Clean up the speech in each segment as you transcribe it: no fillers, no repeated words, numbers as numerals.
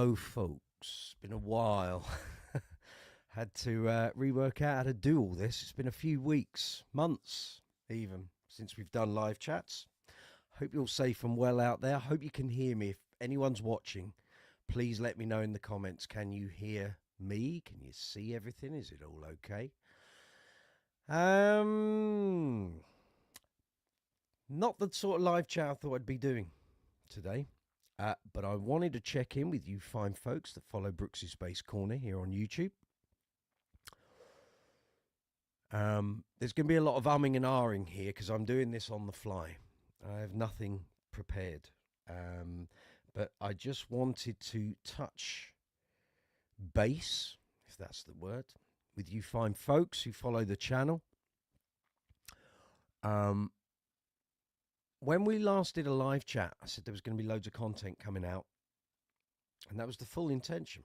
Hello, folks. Been a while. Had to rework out how to do all this. It's been a few weeks, months even, since we've done live chats. Hope you're all safe and well out there. Hope you can hear me. If anyone's watching, please let me know in the comments. Can you hear me? Can you see everything? Is it all okay? Not the sort of live chat I thought I'd be doing today. But I wanted to check in with you fine folks that follow Brooks's Space Corner here on YouTube. There's going to be a lot of umming and ahhing here because I'm doing this on the fly. I have nothing prepared. But I just wanted to touch base, if that's the word, with you fine folks who follow the channel. When we last did a live chat, I said there was going to be loads of content coming out. And that was the full intention.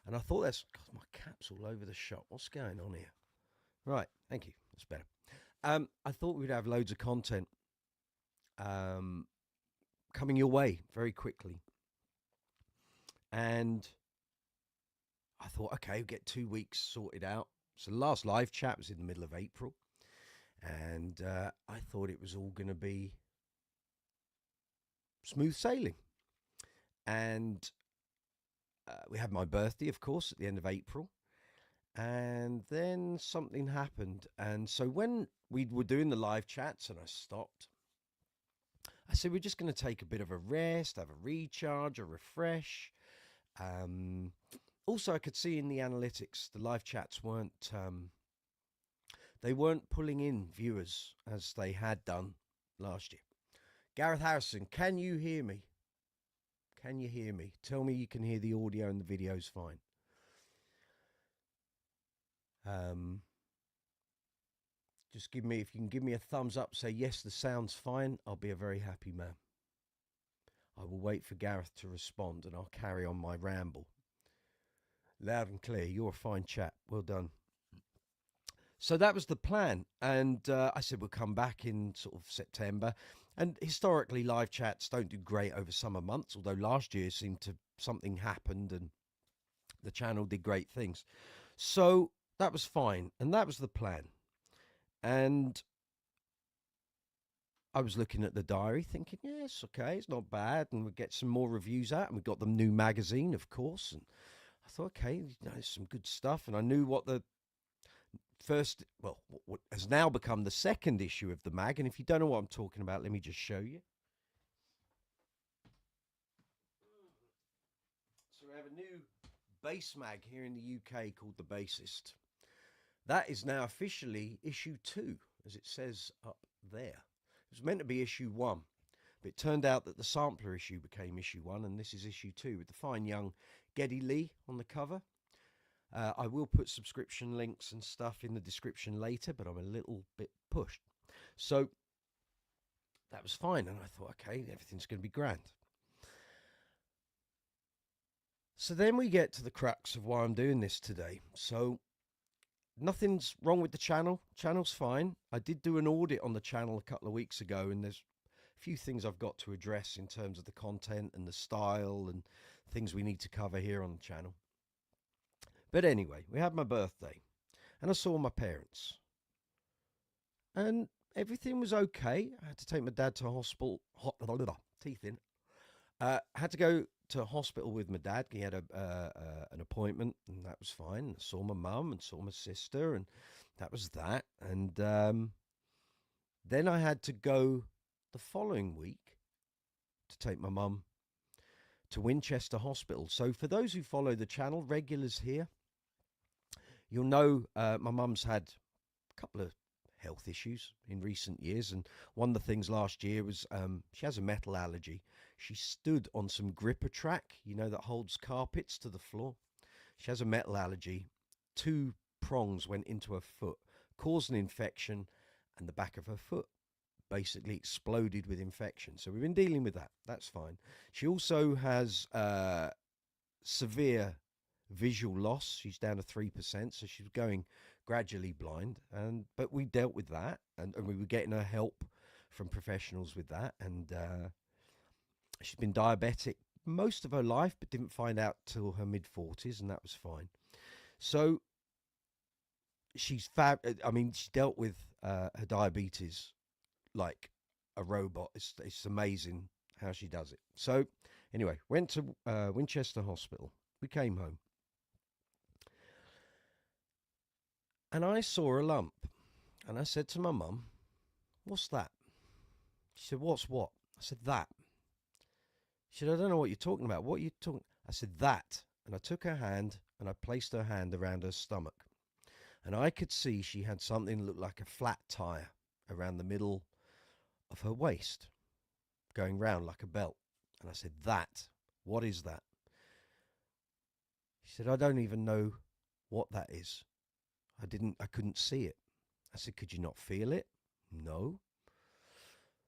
And I thought God, my cap's all over the shop. What's going on here? Right, thank you. That's better. I thought we'd have loads of content coming your way very quickly. And I thought, okay, we'll get 2 weeks sorted out. So the last live chat was in the middle of April. And I thought it was all going to be smooth sailing. And we had my birthday, of course, at the end of April. And then something happened. And so when we were doing the live chats and I stopped, I said, we're just going to take a bit of a rest, have a recharge, a refresh. Also, I could see in the analytics, the live chats weren't, they weren't pulling in viewers as they had done last year. Gareth Harrison, can you hear me? Can you hear me? Tell me you can hear the audio and the videos fine. Just give me, if you can give me a thumbs up, say yes, the sound's fine. I'll be a very happy man. I will wait for Gareth to respond and I'll carry on my ramble. Loud and clear. You're a fine chap. Well done. So that was the plan. And I said we'll come back in sort of September. And historically, live chats don't do great over summer months, although last year seemed to something happened and the channel did great things. So that was fine. And that was the plan. And I was looking at the diary thinking, yes, okay, it's not bad. And we'll get some more reviews out. And we got the new magazine, of course. And I thought, okay, you know, there's some good stuff. And I knew what the first, well, what has now become the second issue of the mag. And if you don't know what I'm talking about, let me just show you. So we have a new bass mag here in the UK called The Bassist. That is now officially issue 2, as it says up there. It was meant to be issue 1, but it turned out that the sampler issue became issue 1, and this is issue 2 with the fine young Geddy Lee on the cover. I will put subscription links and stuff in the description later, but I'm a little bit pushed. So that was fine, and I thought, okay, everything's going to be grand. So then we get to the crux of why I'm doing this today. So nothing's wrong with the channel. Channel's fine. I did do an audit on the channel a couple of weeks ago, and there's a few things I've got to address in terms of the content and the style and things we need to cover here on the channel. But anyway, we had my birthday, and I saw my parents. And everything was okay. I had to take my dad to hospital. Teeth in. Had to go to hospital with my dad. He had an appointment, and that was fine. I saw my mum and saw my sister, and that was that. And then I had to go the following week to take my mum to Winchester Hospital. So for those who follow the channel, regulars here, you'll know my mum's had a couple of health issues in recent years, and one of the things last year was she has a metal allergy. She stood on some gripper track, you know, that holds carpets to the floor. She has a metal allergy. 2 prongs went into her foot, caused an infection, and the back of her foot basically exploded with infection. So we've been dealing with that. That's fine. She also has severe visual loss. She's down to 3%, so she's going gradually blind. But we dealt with that, and we were getting her help from professionals with that. And she's been diabetic most of her life, but didn't find out till her mid-40s, and that was fine. So she's I mean, she dealt with her diabetes like a robot. It's amazing how she does it. So anyway, went to Winchester Hospital. We came home, and I saw a lump, and I said to my mum, "What's that?" She said, "What's what?" I said, "That." She said, "I don't know what you're talking about. What are you talking?" I said, "That." And I took her hand and I placed her hand around her stomach. And I could see she had something that looked like a flat tire around the middle of her waist, going round like a belt. And I said, "That. What is that?" She said, "I don't even know what that is. I couldn't see it." I said, "Could you not feel it?" "No."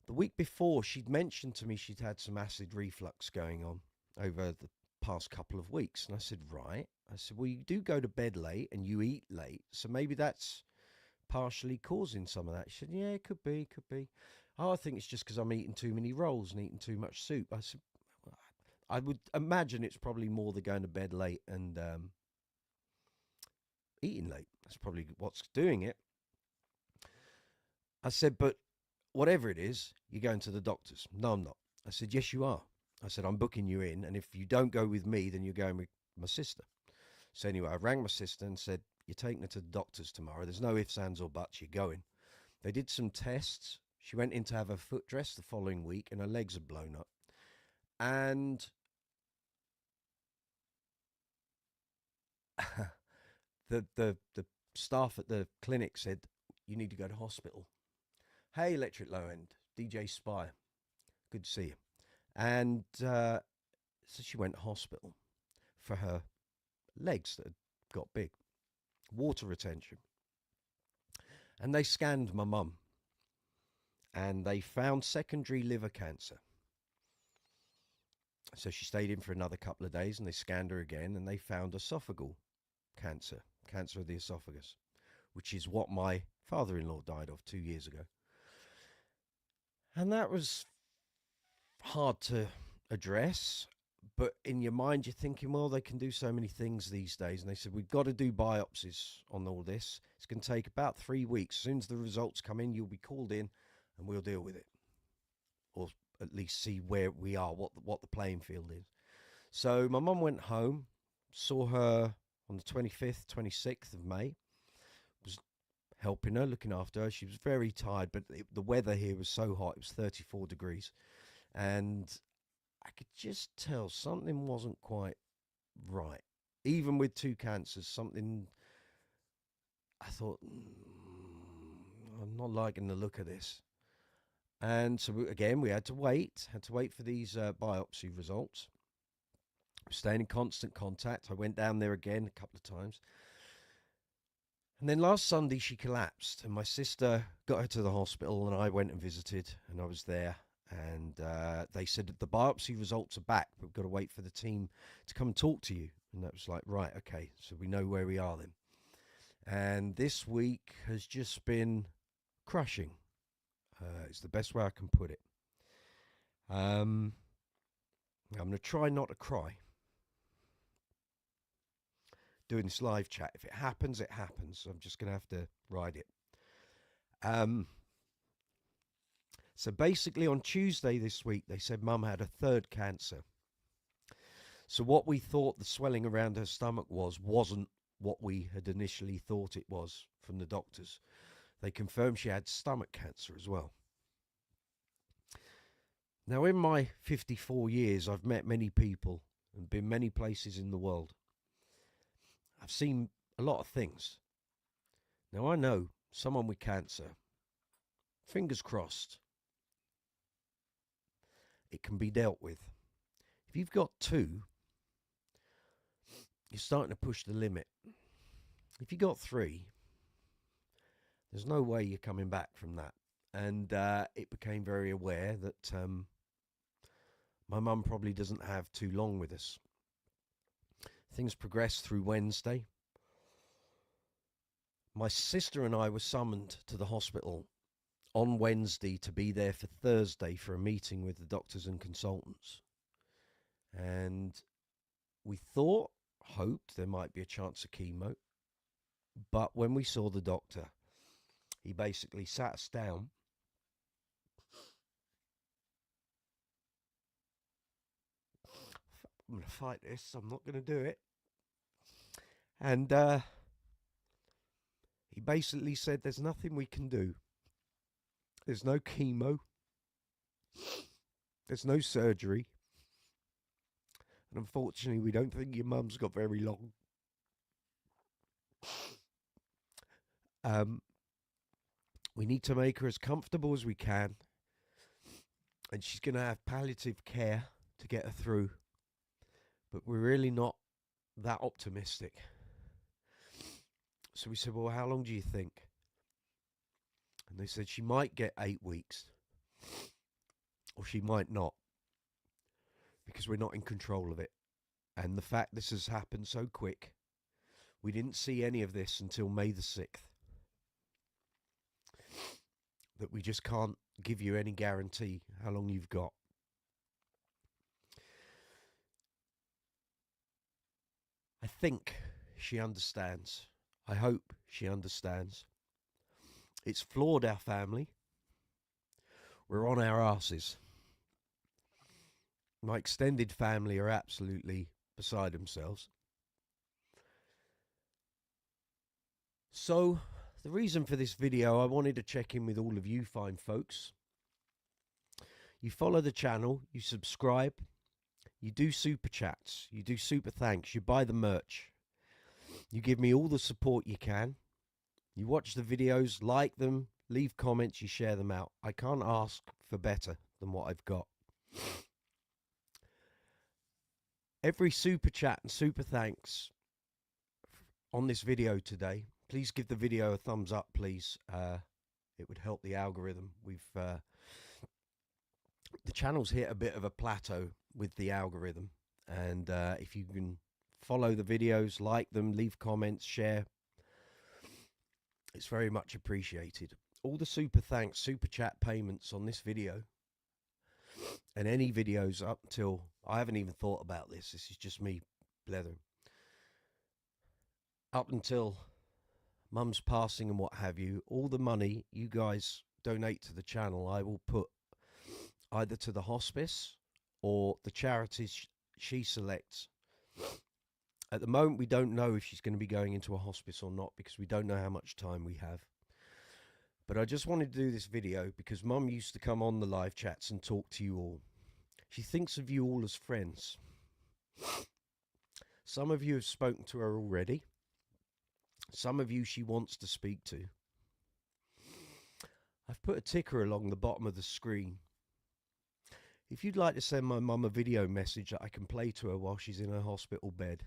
The week before, she'd mentioned to me she'd had some acid reflux going on over the past couple of weeks. And I said, "Right." I said, "Well, you do go to bed late and you eat late, so maybe that's partially causing some of that." She said, "Yeah, it could be, could be." "Oh, I think it's just because I'm eating too many rolls and eating too much soup." I said, "I would imagine it's probably more the going to bed late and eating late. That's probably what's doing it." I said, "But whatever it is, you're going to the doctors." "No, I'm not." I said, "Yes, you are." I said, "I'm booking you in, and if you don't go with me, then you're going with my sister." So anyway, I rang my sister and said, "You're taking her to the doctors tomorrow. There's no ifs, ands, or buts. You're going." They did some tests. She went in to have her foot dressed the following week, and her legs had blown up. And the staff at the clinic said, "You need to go to hospital." "Hey, Electric Low End, DJ Spire. Good to see you." And so she went to hospital for her legs that had got big, water retention. And they scanned my mum, and they found secondary liver cancer. So she stayed in for another couple of days, and they scanned her again, and they found esophageal cancer, cancer of the esophagus, which is what my father-in-law died of 2 years ago. And that was hard to address, but in your mind you're thinking, well, they can do so many things these days. And they said, "We've got to do biopsies on all this. It's going to take about 3 weeks. As soon as the results come in, you'll be called in and we'll deal with it, or at least see where we are, what the playing field is." So my mum went home, saw her on the 25th, 26th of May, was helping her, looking after her. She was very tired, but the weather here was so hot, it was 34 degrees. And I could just tell something wasn't quite right. Even with 2 cancers, something, I thought, I'm not liking the look of this. And so again, we had to wait for these biopsy results. Staying in constant contact. I went down there again a couple of times. And then last Sunday she collapsed, and my sister got her to the hospital, and I went and visited, and I was there. And they said that the biopsy results are back, but we've got to wait for the team to come and talk to you. And that was like, right, okay, so we know where we are then. And this week has just been crushing. It's the best way I can put it. I'm going to try not to cry doing this live chat. If it happens, it happens. I'm just going to have to ride it. So basically on Tuesday this week, they said Mum had a 3rd cancer. So what we thought the swelling around her stomach wasn't what we had initially thought it was from the doctors. They confirmed she had stomach cancer as well. Now, in my 54 years, I've met many people and been many places in the world. I've seen a lot of things. Now, I know someone with cancer, fingers crossed, it can be dealt with. If you've got 2, you're starting to push the limit. If you got 3, there's no way you're coming back from that. And it became very aware that my mum probably doesn't have too long with us. Things progressed through Wednesday. My sister and I were summoned to the hospital on Wednesday to be there for Thursday for a meeting with the doctors and consultants. And we thought, hoped there might be a chance of chemo. But when we saw the doctor, he basically sat us down. I'm going to fight this. I'm not going to do it. And he basically said, there's nothing we can do. There's no chemo. There's no surgery. And unfortunately, we don't think your mum's got very long. We need to make her as comfortable as we can. And she's going to have palliative care to get her through. But we're really not that optimistic. So we said, well, how long do you think? And they said she might get 8 weeks. Or she might not. Because we're not in control of it. And the fact this has happened so quick, we didn't see any of this until May the 6th. That we just can't give you any guarantee how long you've got. I think she understands. I hope she understands. It's floored our family. We're on our asses. My extended family are absolutely beside themselves. So, the reason for this video, I wanted to check in with all of you fine folks. You follow the channel, you subscribe, you do super chats, you do super thanks, you buy the merch. You give me all the support you can. You watch the videos, like them, leave comments, you share them out. I can't ask for better than what I've got. Every super chat and super thanks on this video today, please give the video a thumbs up, please. It would help the algorithm. The channel's hit a bit of a plateau with the algorithm. And if you can follow the videos, like them, leave comments, share, it's very much appreciated. All the super thanks, super chat payments on this video and any videos up until, I haven't even thought about this. This is just me blethering. Up until Mum's passing and what have you, all the money you guys donate to the channel, I will put either to the hospice or the charities she selects. At the moment, we don't know if she's going to be going into a hospice or not because we don't know how much time we have. But I just wanted to do this video because Mum used to come on the live chats and talk to you all. She thinks of you all as friends. Some of you have spoken to her already. Some of you she wants to speak to. I've put a ticker along the bottom of the screen. If you'd like to send my mum a video message that I can play to her while she's in her hospital bed,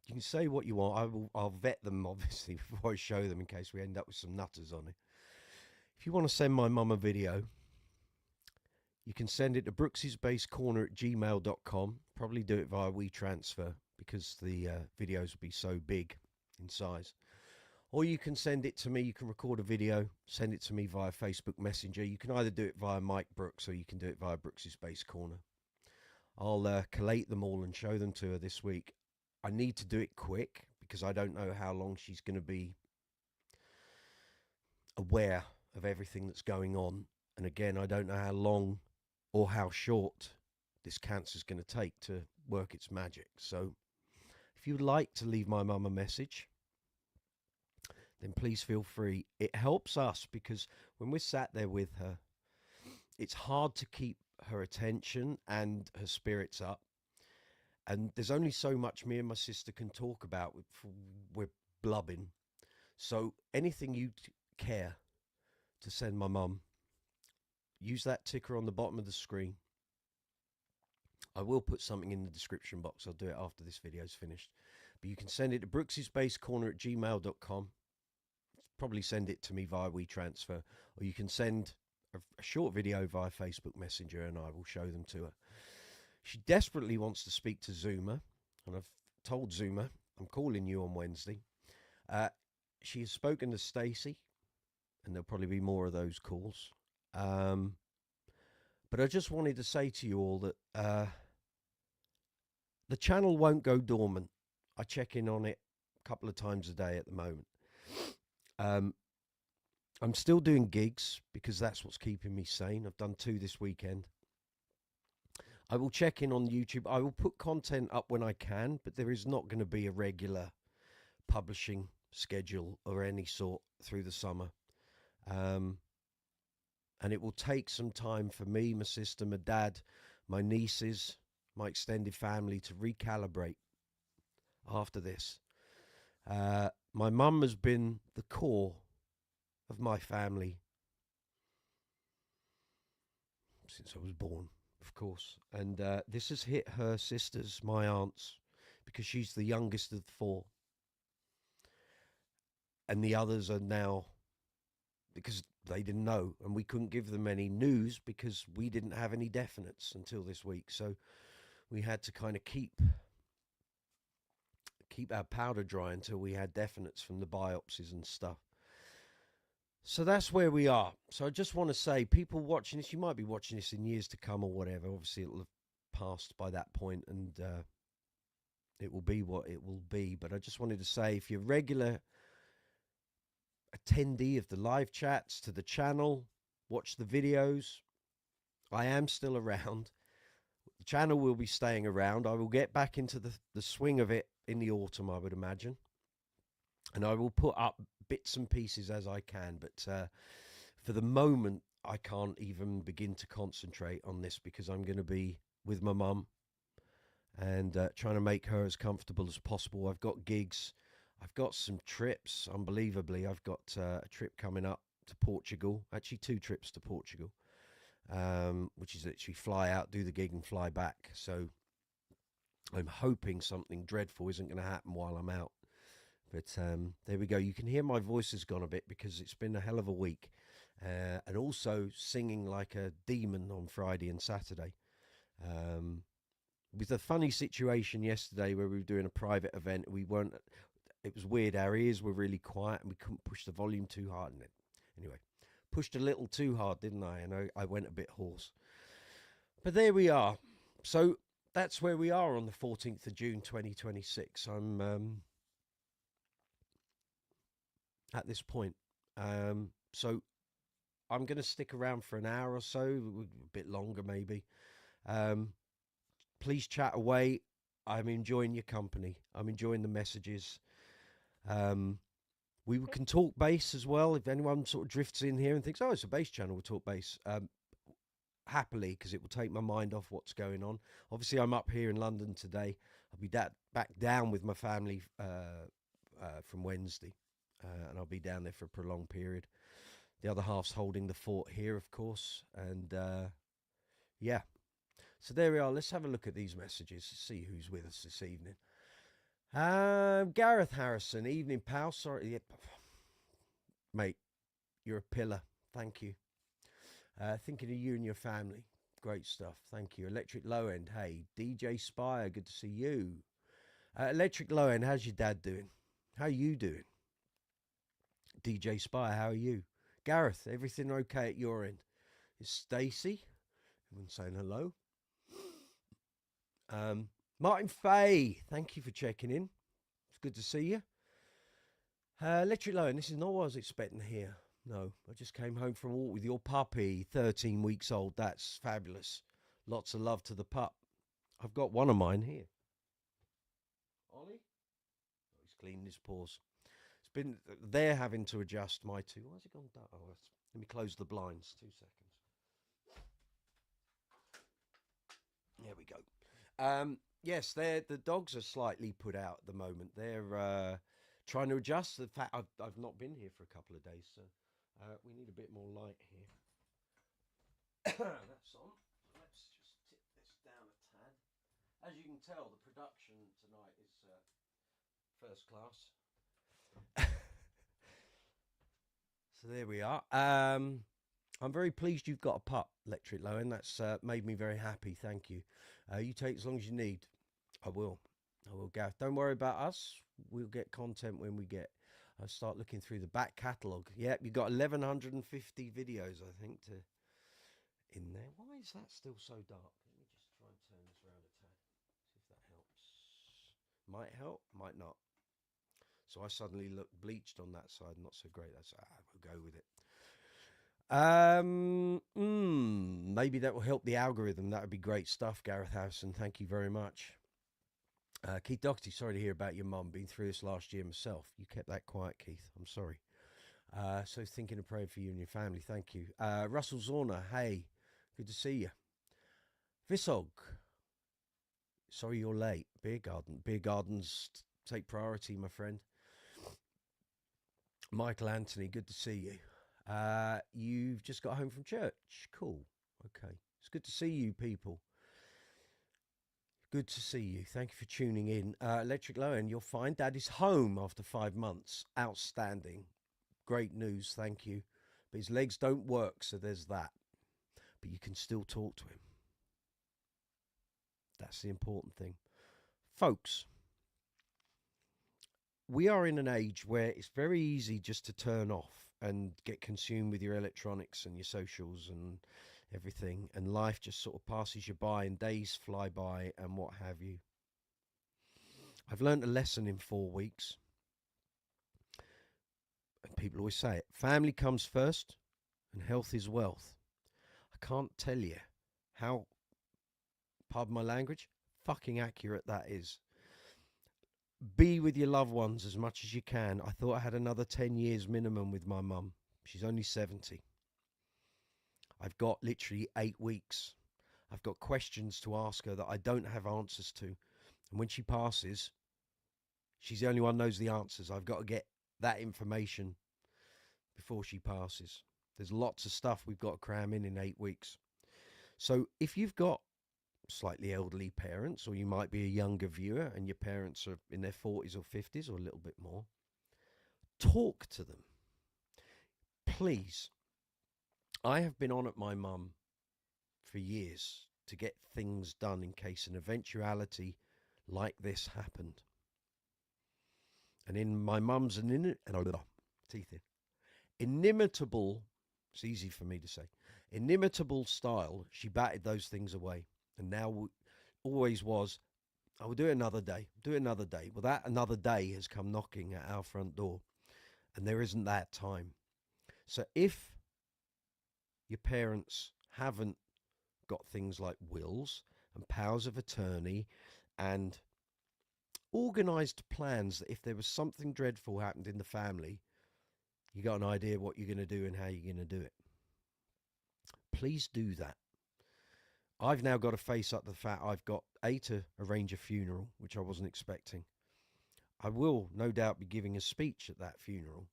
you can say what you want. I'll vet them, obviously, before I show them in case we end up with some nutters on it. If you want to send my mum a video, you can send it to brooksysbasecorner@gmail.com. Probably do it via WeTransfer because the videos will be so big in size. Or you can send it to me. You can record a video, send it to me via Facebook Messenger. You can either do it via Mike Brooks or you can do it via Brooks's Base Corner. I'll collate them all and show them to her this week. I need to do it quick because I don't know how long she's going to be aware of everything that's going on. And again, I don't know how long or how short this cancer is going to take to work its magic. So if you'd like to leave my mum a message, then please feel free. It helps us because when we're sat there with her, it's hard to keep her attention and her spirits up. And there's only so much me and my sister can talk about. We're blubbing. So anything you care to send my mum, use that ticker on the bottom of the screen. I will put something in the description box. I'll do it after this video is finished. But you can send it to brooksysbasecorner@gmail.com. Probably send it to me via WeTransfer. Or you can send a short video via Facebook Messenger and I will show them to her. She desperately wants to speak to Zuma, and I've told Zuma, I'm calling you on Wednesday. She has spoken to Stacey, and there'll probably be more of those calls. But I just wanted to say to you all that the channel won't go dormant. I check in on it a couple of times a day at the moment. I'm still doing gigs because that's what's keeping me sane. I've done 2 this weekend. I will check in on YouTube. I will put content up when I can, but there is not going to be a regular publishing schedule or any sort through the summer. And it will take some time for me, my sister, my dad, my nieces, my extended family to recalibrate after this. My mum has been the core of my family since I was born, of course. And this has hit her sisters, my aunts, because she's the youngest of the 4. And the others are now, because they didn't know, and we couldn't give them any news because we didn't have any definites until this week. So we had to kind of keep our powder dry until we had definites from the biopsies and stuff. So that's where we are. So I just want to say, people watching this, you might be watching this in years to come or whatever. Obviously, it'll have passed by that point, and it will be what it will be. But I just wanted to say, if you're a regular attendee of the live chats to the channel, watch the videos, I am still around. The channel will be staying around. I will get back into the swing of it in the autumn, I would imagine. And I will put up bits and pieces as I can. But for the moment, I can't even begin to concentrate on this because I'm going to be with my mum and trying to make her as comfortable as possible. I've got gigs. I've got some trips, unbelievably. I've got a trip coming up to Portugal. Actually, 2 trips to Portugal, which is literally fly out, do the gig and fly back. So I'm hoping something dreadful isn't going to happen while I'm out. But there we go. You can hear my voice has gone a bit because it's been a hell of a week. And also singing like a demon on Friday and Saturday. With a funny situation yesterday where we were doing a private event. It was weird. Our ears were really quiet and we couldn't push the volume too hard. And anyway, pushed a little too hard, didn't I? And I went a bit hoarse. But there we are. So that's where we are on the 14th of June, 2026. I'm at this point. So I'm going to stick around for an hour or so, a bit longer maybe. Please chat away. I'm enjoying your company. I'm enjoying the messages. We can talk bass as well. If anyone sort of drifts in here and thinks, oh, it's a bass channel, we'll talk bass. Happily, because it will take my mind off what's going on. Obviously, I'm up here in London today. I'll be back down with my family from Wednesday. And I'll be down there for a prolonged period. The other half's holding the fort here, of course. And yeah. So there we are. Let's have a look at these messages to see who's with us this evening. Gareth Harrison, evening pal. Sorry, mate, you're a pillar. Thank you. Thinking of you and your family. Great stuff. Thank you. Electric Low End. Hey, DJ Spire. Good to see you. Electric Low End. How's your dad doing? How are you doing? DJ Spire. How are you? Gareth. Everything okay at your end? Is Stacy? Everyone saying hello. Martin Fay, thank you for checking in. It's good to see you. Electric Low End, this is not what I was expecting to hear. No, I just came home from a walk with your puppy, 13 weeks old. That's fabulous. Lots of love to the pup. I've got one of mine here. Ollie? Oh, he's cleaning his paws. It's been, they're having to adjust my 2. Why's it gone dark? Oh, let me close the blinds. 2 seconds. There we go. Yes, the dogs are slightly put out at the moment. They're trying to adjust to the fact I've not been here for a couple of days, so we need a bit more light here. That's on. Let's just tip this down a tad. As you can tell, the production tonight is first class. So there we are. I'm very pleased you've got a pup, Electric Low End. That's made me very happy. Thank you. You take as long as you need. I will, Gareth. Don't worry about us. We'll get content when we get. I'll start looking through the back catalogue. Yep, you've got 1,150 videos, I think, in there. Why is that still so dark? Let me just try and turn this around a tad. See if that helps. Might help, might not. So I suddenly look bleached on that side, not so great. That's we'll go with it. Maybe that will help the algorithm. That would be great stuff, Gareth Harrison. Thank you very much. Keith Doherty, sorry to hear about your mum. Been through this last year myself. You kept that quiet, Keith. I'm sorry. So thinking and praying for you and your family. Thank you. Russell Zorner, hey, good to see you. Visog, sorry you're late. Beer Garden. Beer Gardens take priority, my friend. Michael Anthony, good to see you. You've just got home from church. Cool. Okay. It's good to see you, people. Good to see you. Thank you for tuning in. Electric Lowen, you'll find Dad is home after 5 months. Outstanding. Great news. Thank you. But his legs don't work, so there's that. But you can still talk to him. That's the important thing. Folks, we are in an age where it's very easy just to turn off and get consumed with your electronics and your socials and everything, and life just sort of passes you by and days fly by and what have you. I've learned a lesson in 4 weeks, and people always say it: family comes first and health is wealth. I can't tell you how, pardon my language, fucking accurate that is. Be with your loved ones as much as you can. I thought I had another 10 years minimum with my mum. She's only 70. I've got literally 8 weeks. I've got questions to ask her that I don't have answers to. And when she passes, she's the only one who knows the answers. I've got to get that information before she passes. There's lots of stuff we've got to cram in 8 weeks. So if you've got slightly elderly parents, or you might be a younger viewer and your parents are in their 40s or 50s or a little bit more, talk to them. Please. I have been on at my mum for years to get things done in case an eventuality like this happened. And in my mum's inimitable, it's easy for me to say, inimitable style, she batted those things away. And now always was, I will do it another day, do it another day. Well, that another day has come knocking at our front door, and there isn't that time. So if your parents haven't got things like wills and powers of attorney and organised plans that if there was something dreadful happened in the family, you got an idea what you're going to do and how you're going to do it. Please do that. I've now got to face up to the fact I've got to arrange a funeral, which I wasn't expecting. I will no doubt be giving a speech at that funeral,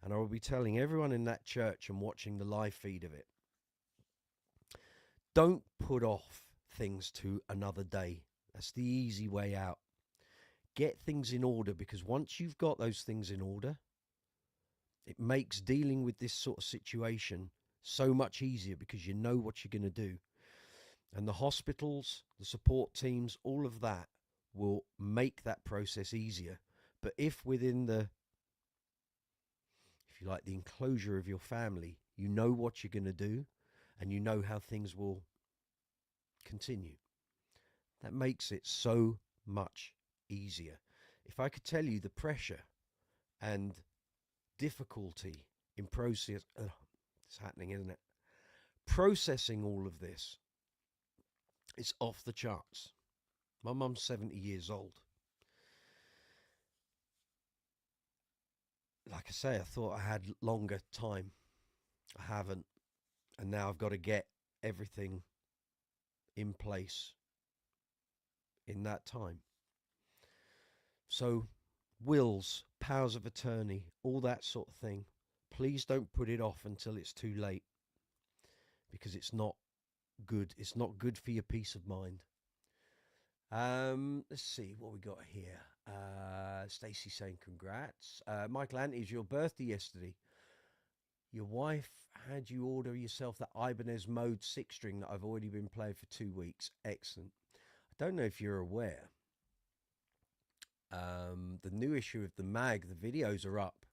and I will be telling everyone in that church and watching the live feed of it, don't put off things to another day. That's the easy way out. Get things in order, because once you've got those things in order, it makes dealing with this sort of situation so much easier, because you know what you're going to do. And the hospitals, the support teams, all of that will make that process easier. But if within the, if you like, the enclosure of your family, you know what you're going to do and you know how things will continue, that makes it so much easier. If I could tell you the pressure and difficulty in process, it's happening, isn't it? Processing all of this, it's off the charts. My mum's 70 years old. Like I say, I thought I had longer time. I haven't. And now I've got to get everything in place in that time. So wills, powers of attorney, all that sort of thing, please don't put it off until it's too late, because it's not good. It's not good for your peace of mind. Let's see what we got here. Stacey saying congrats. Michael Anthony, your birthday yesterday. Your wife had you order yourself that Ibanez Mode 6-string that I've already been playing for 2 weeks. Excellent. I don't know if you're aware. The new issue of the mag, the videos are up.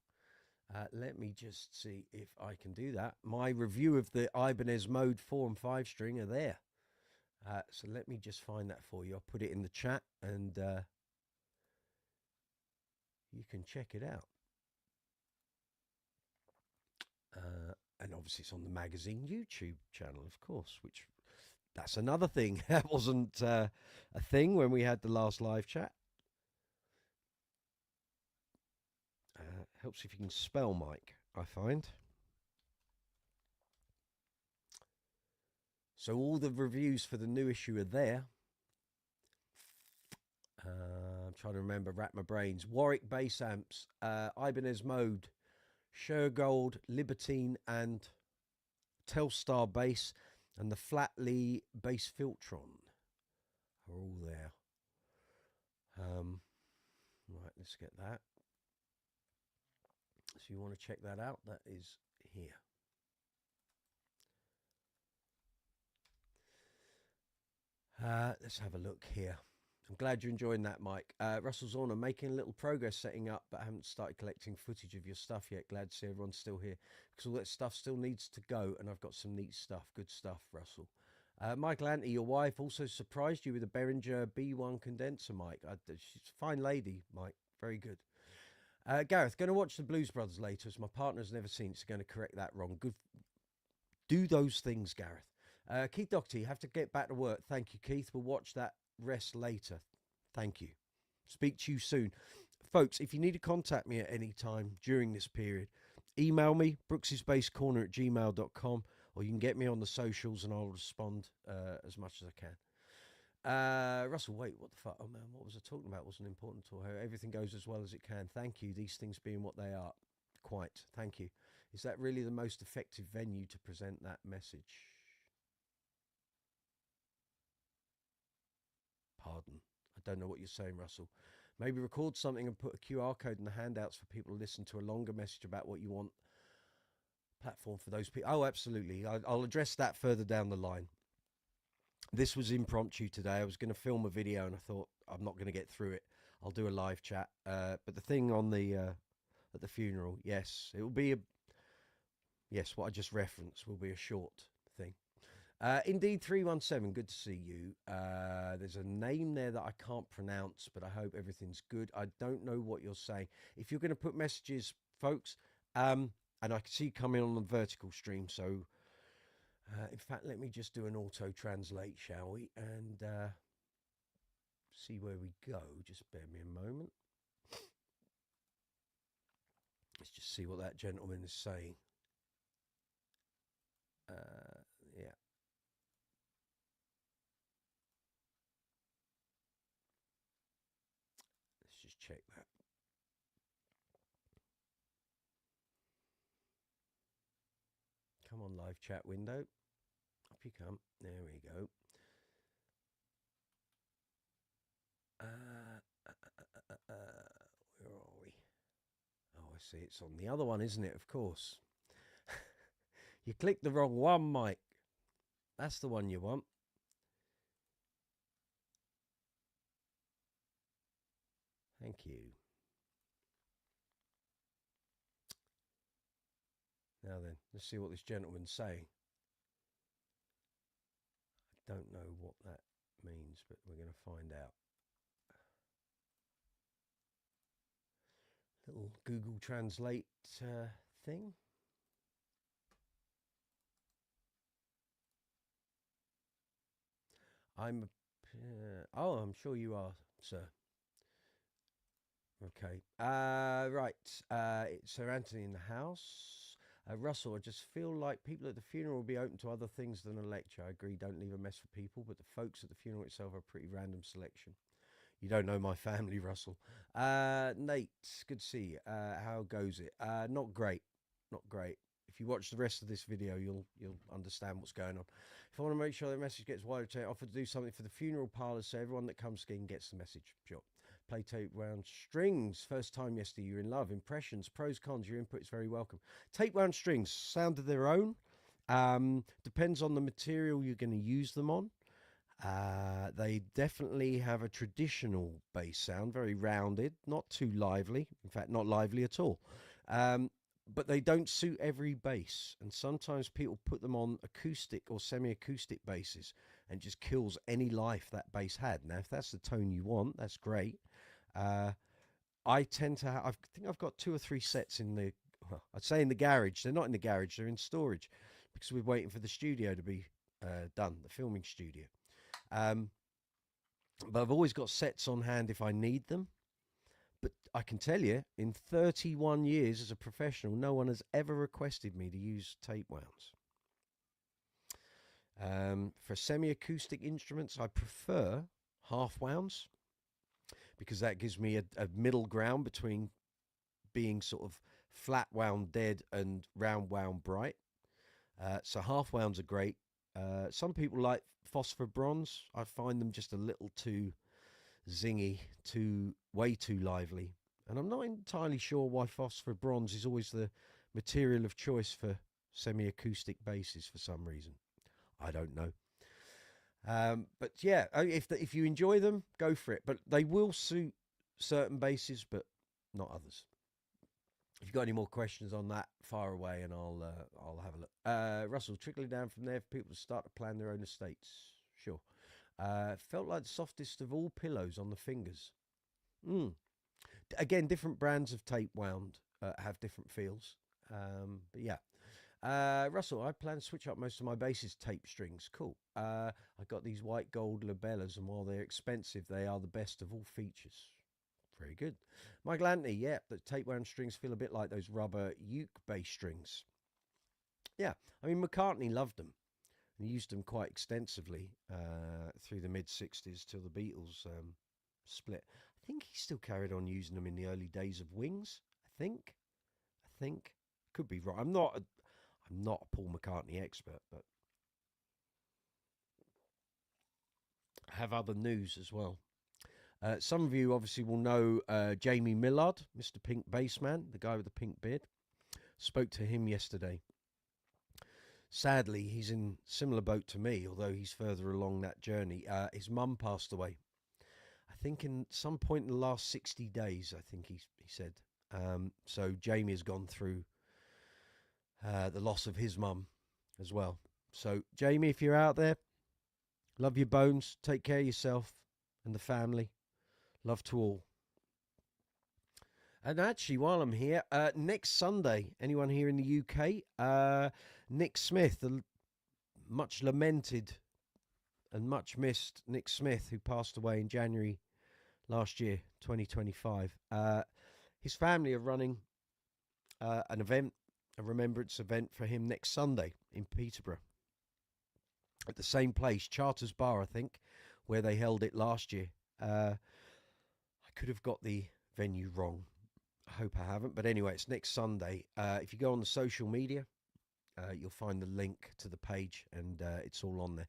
Let me just see if I can do that. My review of the Ibanez Mode 4 and 5 string are there. So let me just find that for you. I'll put it in the chat, and you can check it out. And obviously it's on the magazine YouTube channel, of course, which that's another thing. That wasn't a thing when we had the last live chat. Helps if you can spell Mike, I find. So all the reviews for the new issue are there. I'm trying to remember, rack my brains. Warwick bass amps, Ibanez Mode, Shergold, Libertine, and Telstar bass, and the Flatley bass Filtron are all there. Right, let's get that. So you want to check that out? That is here. Let's have a look here. I'm glad you're enjoying that, Mike. Russell Zorner, making a little progress setting up, but haven't started collecting footage of your stuff yet. Glad to see everyone's still here, because all that stuff still needs to go, and I've got some neat stuff. Good stuff, Russell. Michael Anty, your wife also surprised you with a Behringer B1 condenser, Mike. She's a fine lady, Mike. Very good. Gareth, going to watch the Blues Brothers later, as my partner's never seen it, so going to correct that wrong. Good. Do those things, Gareth. Keith Doherty, have to get back to work. Thank you, Keith. We'll watch that rest later. Thank you. Speak to you soon. Folks, if you need to contact me at any time during this period, email me, brooksysbasecorner@gmail.com, or you can get me on the socials and I'll respond as much as I can. Russell, wait, what the fuck? Oh, man, what was I talking about? Wasn't important to her. Everything goes as well as it can. Thank you. These things being what they are. Quite. Thank you. Is that really the most effective venue to present that message? Pardon. I don't know what you're saying, Russell. Maybe record something and put a QR code in the handouts for people to listen to a longer message about what you want. Platform for those people. Oh, absolutely. I'll address that further down the line. This was impromptu today. I was going to film a video and I thought I'm not going to get through it. I'll do a live chat. But the thing on the at the funeral, yes, it will be a yes. What I just referenced will be a short thing. Indeed, 317. Good to see you. There's a name there that I can't pronounce, but I hope everything's good. I don't know what you're saying. If you're going to put messages, folks, and I can see you coming on the vertical stream, so. In fact, let me just do an auto translate, shall we? And see where we go. Just bear me a moment. Let's just see what that gentleman is saying. Yeah. Let's just check that. Come on, live chat window. Up you come. There we go. Where are we? Oh, I see. It's on the other one, isn't it? Of course. You clicked the wrong one, Mike. That's the one you want. Thank you. Now then, let's see what this gentleman's saying. I don't know what that means, but we're going to find out. Little Google Translate thing. I'm sure you are, sir. Okay. Right. It's Sir Anthony in the house. Russell, I just feel like people at the funeral will be open to other things than a lecture. I agree, don't leave a mess for people, but the folks at the funeral itself are a pretty random selection. You don't know my family, Russell. Nate, good to see you. How goes it? Not great. Not great. If you watch the rest of this video, you'll understand what's going on. If I want to make sure the message gets wider, I offer to do something for the funeral parlour so everyone that comes skiing gets the message. Sure. Play tape wound strings. First time yesterday, you're in love. Impressions, pros, cons. Your input is very welcome. Tape wound strings, sound of their own. Depends on the material you're going to use them on. They definitely have a traditional bass sound, very rounded, not too lively. In fact, not lively at all. But they don't suit every bass. And sometimes people put them on acoustic or semi-acoustic basses and just kills any life that bass had. Now, if that's the tone you want, that's great. I tend to I think I've got 2 or 3 sets in the, well, I'd say in the garage. They're not in the garage, they're in storage because we're waiting for the studio to be done, the filming studio. Um, but I've always got sets on hand if I need them. But I can tell you, in 31 years as a professional, no one has ever requested me to use tape wounds. For semi-acoustic instruments, I prefer half wounds because that gives me a middle ground between being sort of flat wound dead and round wound bright. So half wounds are great. Some people like phosphor bronze. I find them just a little too zingy, way too lively. And I'm not entirely sure why phosphor bronze is always the material of choice for semi-acoustic basses for some reason. I don't know. But yeah, if you enjoy them, go for it. But they will suit certain basses, but not others. If you've got any more questions on that, fire away and I'll have a look. Russell, trickling down from there for people to start to plan their own estates. Sure. Felt like the softest of all pillows on the fingers. Again, different brands of tape wound have different feels. But yeah. Russell, I plan to switch up most of my basses tape strings. Cool. I got these white gold labellas, and while they're expensive, they are the best of all features. Very good. Michael Anthony, yeah, the tape wound strings feel a bit like those rubber uke bass strings. Yeah, I mean, McCartney loved them. He used them quite extensively through the mid-60s till the Beatles split. I think he still carried on using them in the early days of Wings. I think. Could be right. I'm not a Paul McCartney expert, but I have other news as well. Some of you obviously will know Jamie Millard, Mr. Pink Bassman, the guy with the pink beard. Spoke to him yesterday. Sadly, he's in similar boat to me, although he's further along that journey. His mum passed away. I think in some point in the last 60 days, I think he said. So Jamie has gone through the loss of his mum as well. So Jamie, if you're out there, love your bones. Take care of yourself and the family. Love to all. And actually, while I'm here, next Sunday, anyone here in the UK, Nick Smith, the much lamented and much missed Nick Smith, who passed away in January last year, 2025. His family are running an event, a remembrance event for him next Sunday in Peterborough. At the same place, Charters Bar, I think, where they held it last year. I could have got the venue wrong. I hope I haven't. But anyway, it's next Sunday. If you go on the social media, you'll find the link to the page, and it's all on there.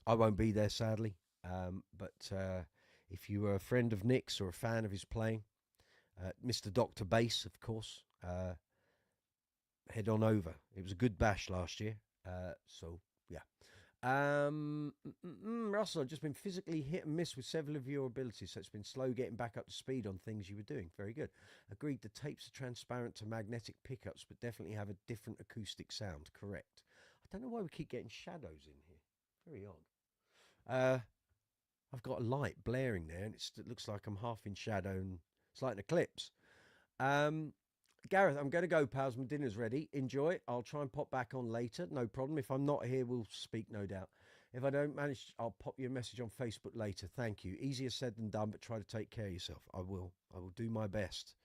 I won't be there, sadly. But if you are a friend of Nick's or a fan of his playing, Mr. Dr. Bass, of course, head on over. It was a good bash last year. So, yeah. Russell, I've just been physically hit and miss with several of your abilities, so it's been slow getting back up to speed on things you were doing. Very good. Agreed, the tapes are transparent to magnetic pickups, but definitely have a different acoustic sound. Correct. I don't know why we keep getting shadows in here. Very odd. I've got a light blaring there, and it looks like I'm half in shadow, and it's like an eclipse. Gareth, I'm going to go, pals. My dinner's ready. Enjoy. I'll try and pop back on later. No problem. If I'm not here, we'll speak, no doubt. If I don't manage, I'll pop you a message on Facebook later. Thank you. Easier said than done, but try to take care of yourself. I will do my best.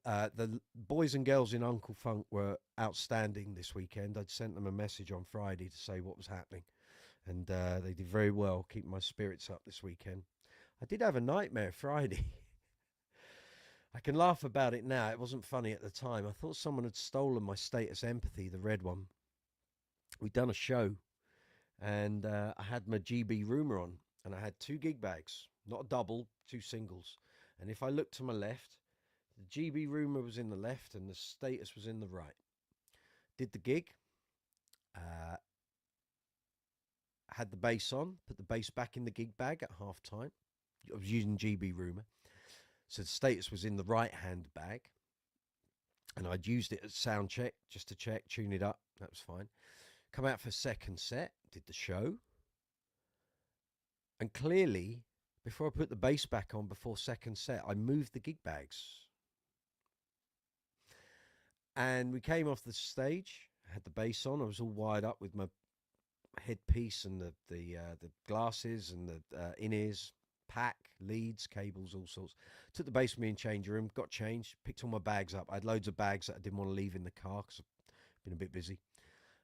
The boys and girls in Uncle Funk were outstanding this weekend. I'd sent them a message on Friday to say what was happening, and they did very well, keeping my spirits up this weekend. I did have a nightmare Friday. I can laugh about it now. It wasn't funny at the time. I thought someone had stolen my Status Empathy, the red one. We'd done a show, and I had my GB Rumour on, and I had 2 gig bags, not a double, 2 singles. And if I looked to my left, the GB Rumour was in the left, and the Status was in the right. Did the gig, had the bass on, put the bass back in the gig bag at half time. I was using GB Rumour. So the Status was in the right-hand bag, and I'd used it at sound check, just to check, tune it up. That was fine. Come out for second set, did the show. And clearly, before I put the bass back on before second set, I moved the gig bags. And we came off the stage, had the bass on. I was all wired up with my headpiece and the glasses and the in-ears, pack, leads, cables, all sorts. Took the bass with me in changing room, got changed, picked all my bags up. I had loads of bags that I didn't want to leave in the car because I've been a bit busy.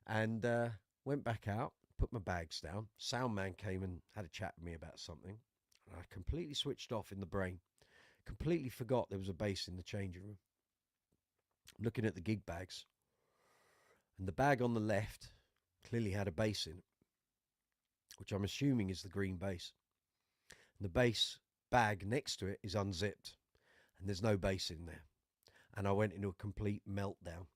And went back out, put my bags down. Sound man came and had a chat with me about something. And I completely switched off in the brain. Completely forgot there was a bass in the changing room. I'm looking at the gig bags. And the bag on the left clearly had a bass in it, which I'm assuming is the green bass. And the bass bag next to it is unzipped. And there's no bass in there. And I went into a complete meltdown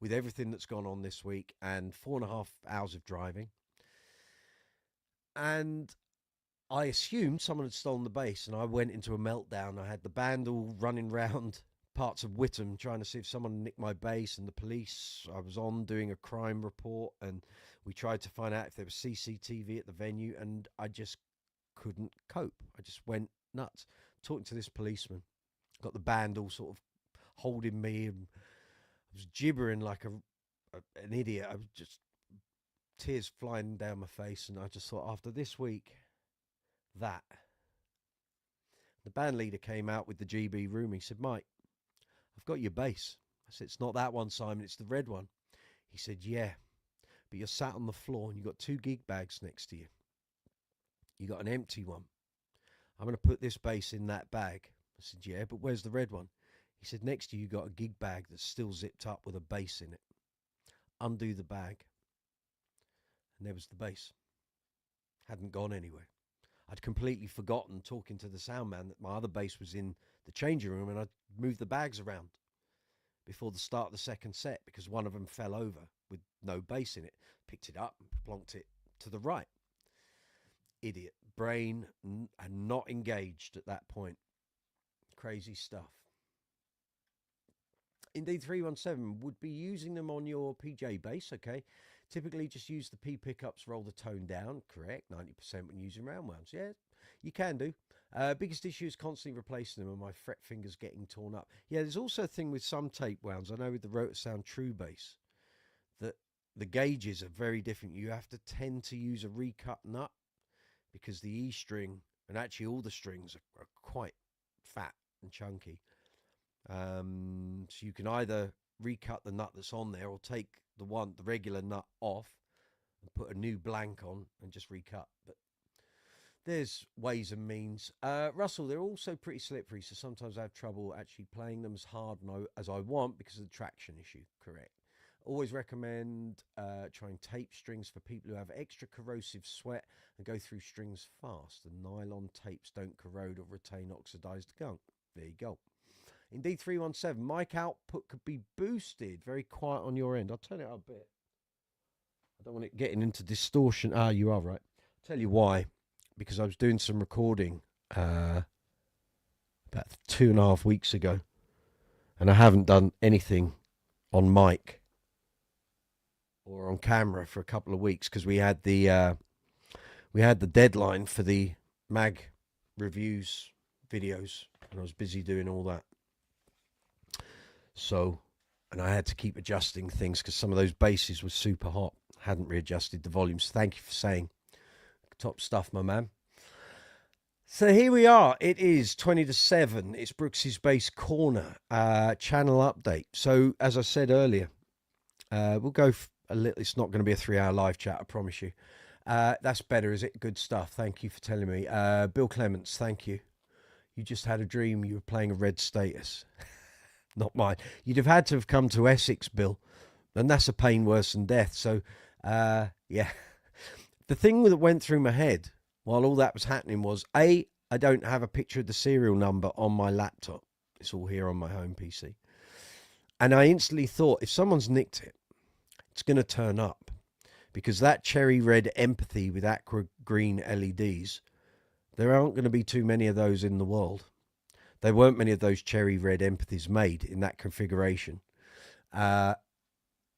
with everything that's gone on this week and 4.5 hours of driving. And I assumed someone had stolen the bass, and I went into a meltdown. I had the band all running round parts of Whittam trying to see if someone nicked my bass, and the police. I was on doing a crime report, and we tried to find out if there was CCTV at the venue, and I just couldn't cope. I just went nuts. Talking to this policeman, got the band all sort of holding me, and I was gibbering like an idiot. I was just tears flying down my face, and I just thought, after this week, the band leader came out with the GB room. He said, "Mike, I've got your bass." I said, "It's not that one, Simon, it's the red one." He said, "Yeah, but you're sat on the floor and you've got 2 gig bags next to you. You got an empty one. I'm going to put this bass in that bag." I said, "Yeah, but where's the red one?" He said, "Next to you got a gig bag that's still zipped up with a bass in it. Undo the bag." And there was the bass. Hadn't gone anywhere. I'd completely forgotten, talking to the sound man, that my other bass was in the changing room, and I'd moved the bags around before the start of the second set because one of them fell over with no bass in it. Picked it up and plonked it to the right. Idiot. Brain and not engaged at that point. Crazy stuff. Indeed, 317 would be using them on your PJ bass, okay? Typically, just use the P pickups, roll the tone down, correct? 90% when using round wounds. Yeah, you can do. Biggest issue is constantly replacing them and my fret fingers getting torn up. Yeah, there's also a thing with some tape wounds. I know with the Rotor Sound True bass that the gauges are very different. You have to tend to use a recut nut because the E string, and actually all the strings are quite fat and chunky. So you can either recut the nut that's on there or take the regular nut off and put a new blank on and just recut. But there's ways and means. Russell, they're also pretty slippery, so sometimes I have trouble actually playing them as hard as I want because of the traction issue. Correct. Always recommend trying tape strings for people who have extra corrosive sweat and go through strings fast. The nylon tapes don't corrode or retain oxidized gunk. There you go. Indeed, 317. Mic output could be boosted. Very quiet on your end. I'll turn it up a bit. I don't want it getting into distortion. Ah, you are right. I'll tell you why. Because I was doing some recording about 2.5 weeks ago, and I haven't done anything on mic or on camera for a couple of weeks because we had the deadline for the mag reviews videos, and I was busy doing all that. So, and I had to keep adjusting things because some of those basses were super hot. Hadn't readjusted the volumes. Thank you for saying. Top stuff, my man. So here we are. It is 20 to 7. It's Brooks's Bass Corner channel update. So as I said earlier, we'll go a little. It's not going to be a 3-hour live chat, I promise you. That's better, is it? Good stuff. Thank you for telling me. Bill Clements, thank you. You just had a dream you were playing a red status. Not mine. You'd have had to have come to Essex, Bill, and that's a pain worse than death. So, yeah. The thing that went through my head while all that was happening was, I don't have a picture of the serial number on my laptop. It's all here on my home PC. And I instantly thought, if someone's nicked it, it's going to turn up. Because that cherry red Empathy with aqua green LEDs, there aren't going to be too many of those in the world. There weren't many of those cherry red Empathies made in that configuration.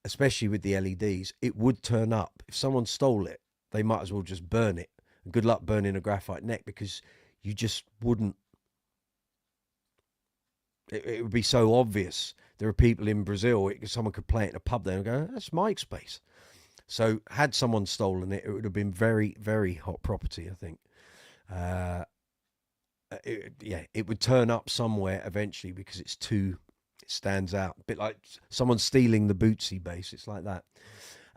Especially with the LEDs, it would turn up. If someone stole it, they might as well just burn it. And good luck burning a graphite neck because you just wouldn't. It would be so obvious there are people in Brazil, someone could play it in a pub there and go, that's Mike's space. So had someone stolen it, it would have been very, very hot property, I think. Uh, it would turn up somewhere eventually because it stands out. A bit like someone stealing the Bootsy bass. It's like that.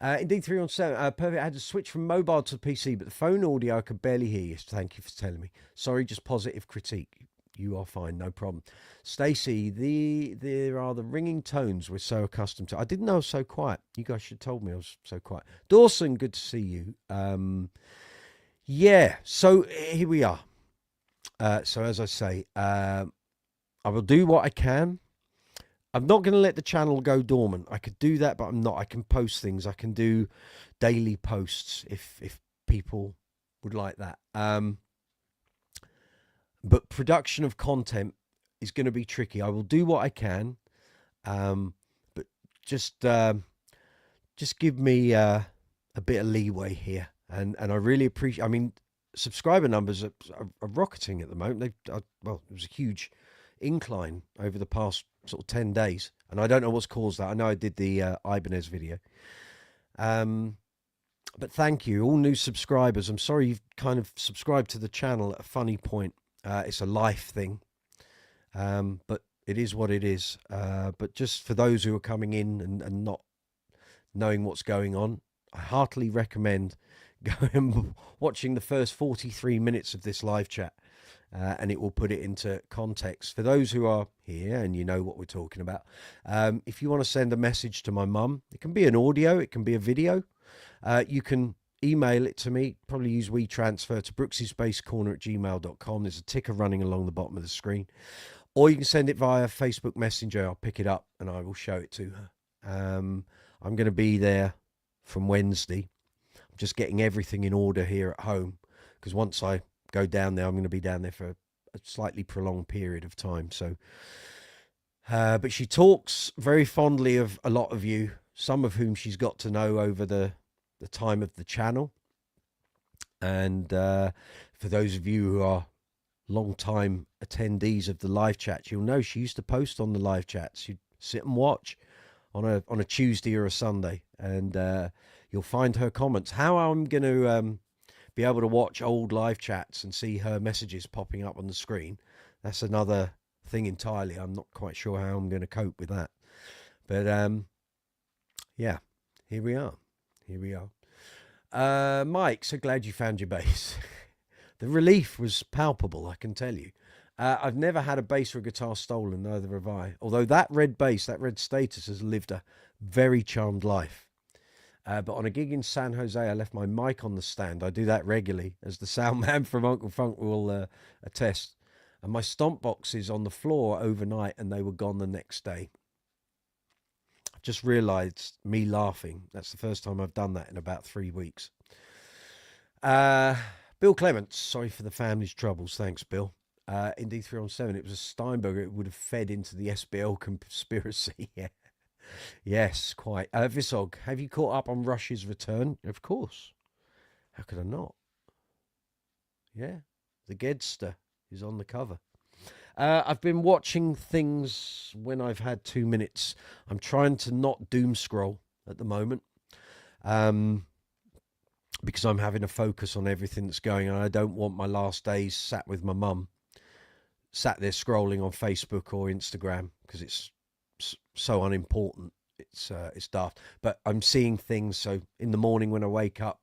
Indeed, 317. Perfect. I had to switch from mobile to PC, but the phone audio, I could barely hear you. Thank you for telling me. Sorry, just positive critique. You are fine, no problem. Stacey, there are the ringing tones we're so accustomed to. I didn't know I was so quiet. You guys should have told me I was so quiet. Dawson, good to see you. Yeah, so here we are. So as I say, I will do what I can. I'm not going to let the channel go dormant. I could do that, but I'm not. I can post things. I can do daily posts if people would like that. But production of content is going to be tricky. I will do what I can, but just give me a bit of leeway here, and I really appreciate. I mean, subscriber numbers are rocketing at the moment. Well, it was a huge incline over the past sort of 10 days, and I don't know what's caused that. I know I did the Ibanez video, but thank you, all new subscribers. I'm sorry you've kind of subscribed to the channel at a funny point. It's a life thing, but it is what it is. But just for those who are coming in and not knowing what's going on, I heartily recommend going and watching the first 43 minutes of this live chat, and it will put it into context. For those who are here and you know what we're talking about, if you want to send a message to my mum, it can be an audio, it can be a video. You can email it to me, probably use WeTransfer to brooksySpaceCorner@gmail.com. There's a ticker running along the bottom of the screen. Or you can send it via Facebook Messenger. I'll pick it up and I will show it to her. I'm going to be there from Wednesday. I'm just getting everything in order here at home, because once I go down there, I'm going to be down there for a slightly prolonged period of time. So, but she talks very fondly of a lot of you, some of whom she's got to know over the time of the channel. And for those of you who are long-time attendees of the live chat, you'll know she used to post on the live chats. She'd sit and watch on a Tuesday or a Sunday, and you'll find her comments. How I'm going to be able to watch old live chats and see her messages popping up on the screen, that's another thing entirely. I'm not quite sure how I'm going to cope with that. But yeah, here we are. Here we are. Mike, so glad you found your bass. The relief was palpable, I can tell you. I've never had a bass or a guitar stolen, neither have I. Although that red bass, that red Status, has lived a very charmed life. But on a gig in San Jose, I left my mic on the stand. I do that regularly, as the sound man from Uncle Funk will attest. And my stomp box is on the floor overnight, and they were gone the next day. Just realised, me laughing, that's the first time I've done that in about 3 weeks. Bill Clements, sorry for the family's troubles. Thanks, Bill. Indeed, 317, it was a Steinberger. It would have fed into the SBL conspiracy. Yeah. Yes, quite. Visog, have you caught up on Rush's return? Of course. How could I not? Yeah, the Gedster is on the cover. I've been watching things when I've had 2 minutes. I'm trying to not doom scroll at the moment, because I'm having to focus on everything that's going on. I don't want my last days sat with my mum, sat there scrolling on Facebook or Instagram, because it's so unimportant. It's daft. But I'm seeing things, so in the morning when I wake up,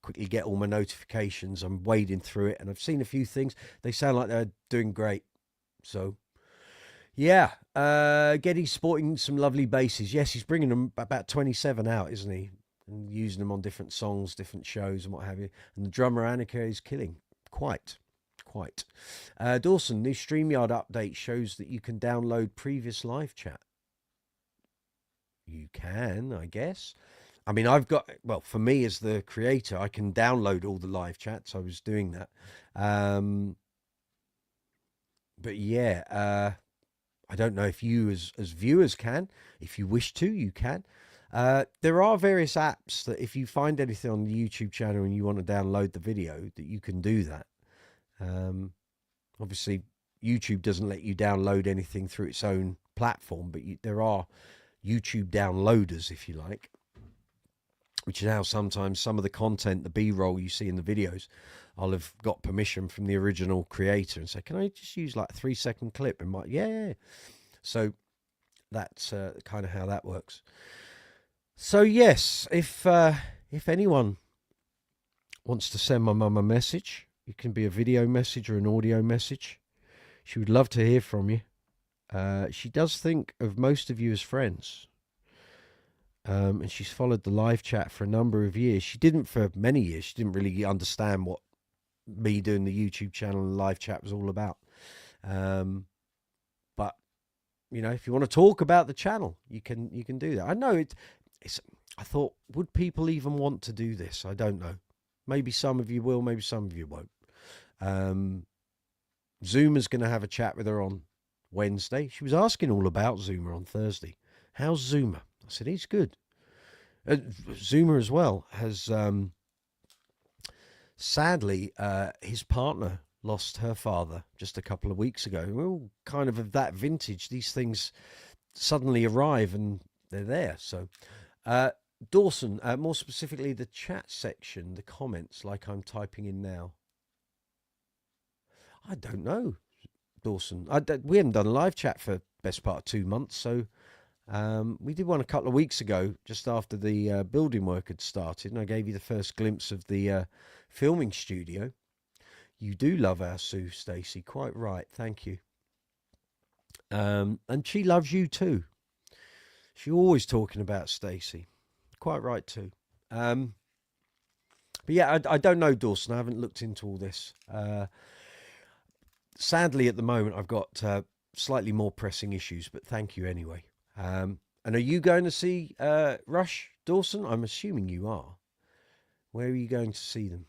quickly get all my notifications. I'm wading through it, and I've seen a few things. They sound like they're doing great. So, yeah, Geddy's sporting some lovely basses. Yes, he's bringing them about 27 out, isn't he? And using them on different songs, different shows, and what have you. And the drummer Annika is killing. Quite. Dawson, new StreamYard update shows that you can download previous live chat. You can, I guess. I mean, I've got, well, for me as the creator, I can download all the live chats. I was doing that. But yeah, I don't know if you as viewers can. If you wish to, you can. There are various apps that if you find anything on the YouTube channel and you want to download the video, that you can do that. Obviously, YouTube doesn't let you download anything through its own platform, but there are YouTube downloaders, if you like, which is how sometimes some of the content, the B-roll you see in the videos, I'll have got permission from the original creator and say, can I just use like a 3-second clip? And yeah. So that's kind of how that works. So yes, if anyone wants to send my mum a message, it can be a video message or an audio message. She would love to hear from you. She does think of most of you as friends. And she's followed the live chat for a number of years. She didn't for many years. She didn't really understand what me doing the YouTube channel and live chat was all about. But you know, if you want to talk about the channel, you can do that. I know it's. I thought, would people even want to do this? I don't know. Maybe some of you will. Maybe some of you won't. Zoomer's going to have a chat with her on Wednesday. She was asking all about Zoomer on Thursday. How's Zoomer? I said, he's good. Zoomer as well has, sadly, his partner lost her father just a couple of weeks ago. We're all kind of that vintage. These things suddenly arrive and they're there. So, Dawson, more specifically, the chat section, the comments, like I'm typing in now. I don't know, Dawson. We haven't done a live chat for best part of 2 months, so we did one a couple of weeks ago, just after the building work had started, and I gave you the first glimpse of the filming studio. You do love our Sue, Stacey. Quite right. Thank you. And she loves you too. She's always talking about Stacey. Quite right too. But yeah, I don't know, Dawson. I haven't looked into all this. Sadly, at the moment, I've got slightly more pressing issues, but thank you anyway. And are you going to see Rush, Dawson? I'm assuming you are. Where are you going to see them?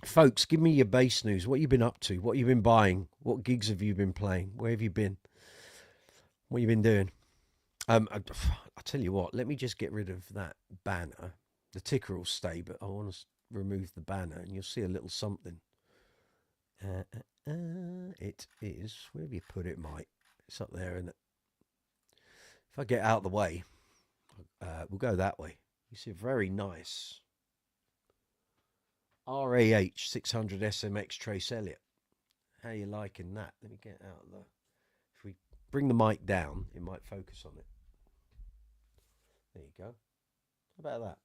Folks, give me your bass news. What have you been up to? What have you been buying? What gigs have you been playing? Where have you been? What have you been doing? I'll tell you what, let me just get rid of that banner. The ticker will stay, but I want to remove the banner and you'll see a little something. It is, where have you put it, Mike? It's up there, isn't it? If I get out of the way, we'll go that way. You see a very nice RAH 600 SMX Trace Elliott. How you liking that? Let me get out of the... If we bring the mic down, it might focus on it. There you go. How about that?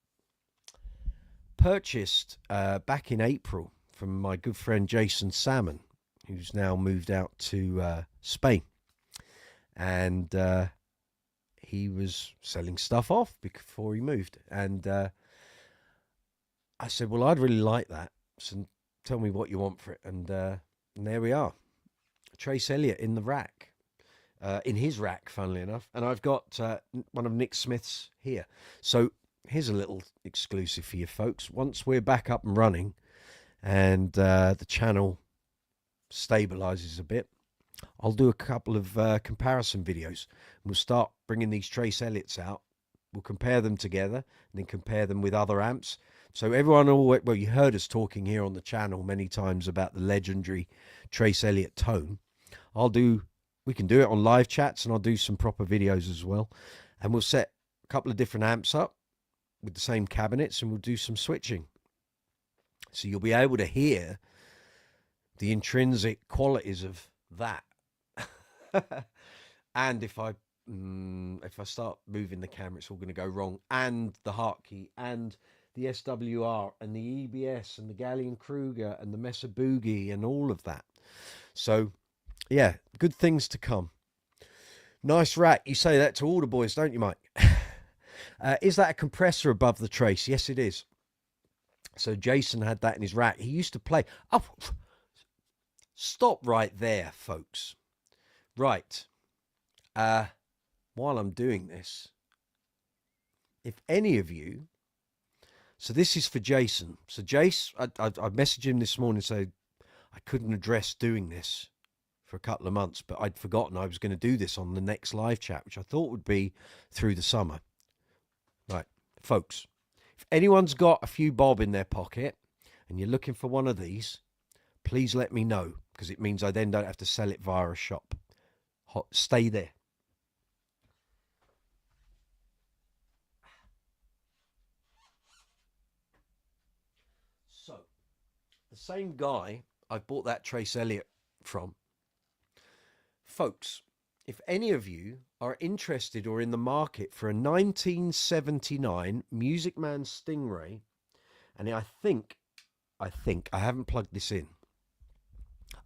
Purchased back in April from my good friend Jason Salmon, who's now moved out to Spain. And he was selling stuff off before he moved. And I said, well, I'd really like that. So tell me what you want for it. And there we are. Trace Elliott in the rack. In his rack, funnily enough. And I've got one of Nick Smith's here. So here's a little exclusive for you folks. Once we're back up and running and the channel stabilizes a bit, I'll do a couple of comparison videos. We'll start bringing these Trace Elliott's out. We'll compare them together and then compare them with other amps. So everyone, well, you heard us talking here on the channel many times about the legendary Trace Elliott tone. We can do it on live chats, and I'll do some proper videos as well. And we'll set a couple of different amps up with the same cabinets, and we'll do some switching. So you'll be able to hear the intrinsic qualities of that. And if I start moving the camera, it's all going to go wrong. And the heart key, and the SWR, and the EBS, and the Gallion-Kruger, and the Mesa Boogie, and all of that. So, yeah, good things to come. Nice rack. You say that to all the boys, don't you, Mike? Is that a compressor above the Trace? Yes, it is. So Jason had that in his rack. He used to play. Oh, stop right there, folks. Right. While I'm doing this, if any of you... So this is for Jason. So Jace, I messaged him this morning and said I couldn't address doing this for a couple of months, but I'd forgotten I was going to do this on the next live chat, which I thought would be through the summer. Right, folks, if anyone's got a few bob in their pocket and you're looking for one of these, please let me know, because it means I then don't have to sell it via a shop. Stay there. So, the same guy I bought that Trace Elliot from. Folks, if any of you are interested or in the market for a 1979 Music Man Stingray, and I haven't plugged this in.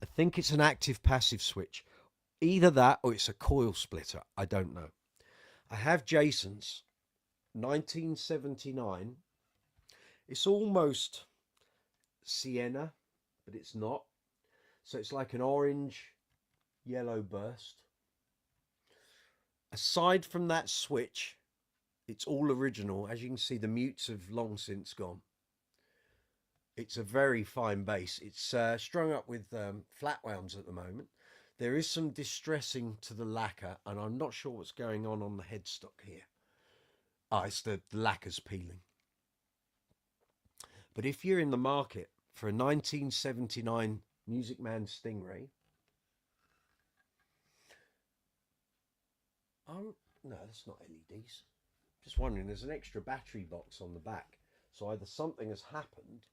I think it's an active passive switch. Either that or it's a coil splitter. I don't know. I have Jason's 1979. It's almost sienna, but it's not. So it's like an orange yellow burst. Aside from that switch, it's all original. As you can see, the mutes have long since gone. It's a very fine bass. It's strung up with flat wounds at the moment. There is some distressing to the lacquer, and I'm not sure what's going on the headstock here. It's the lacquer's peeling. But if you're in the market for a 1979 Music Man Stingray, no, that's not LEDs. Just wondering, there's an extra battery box on the back. So either something has happened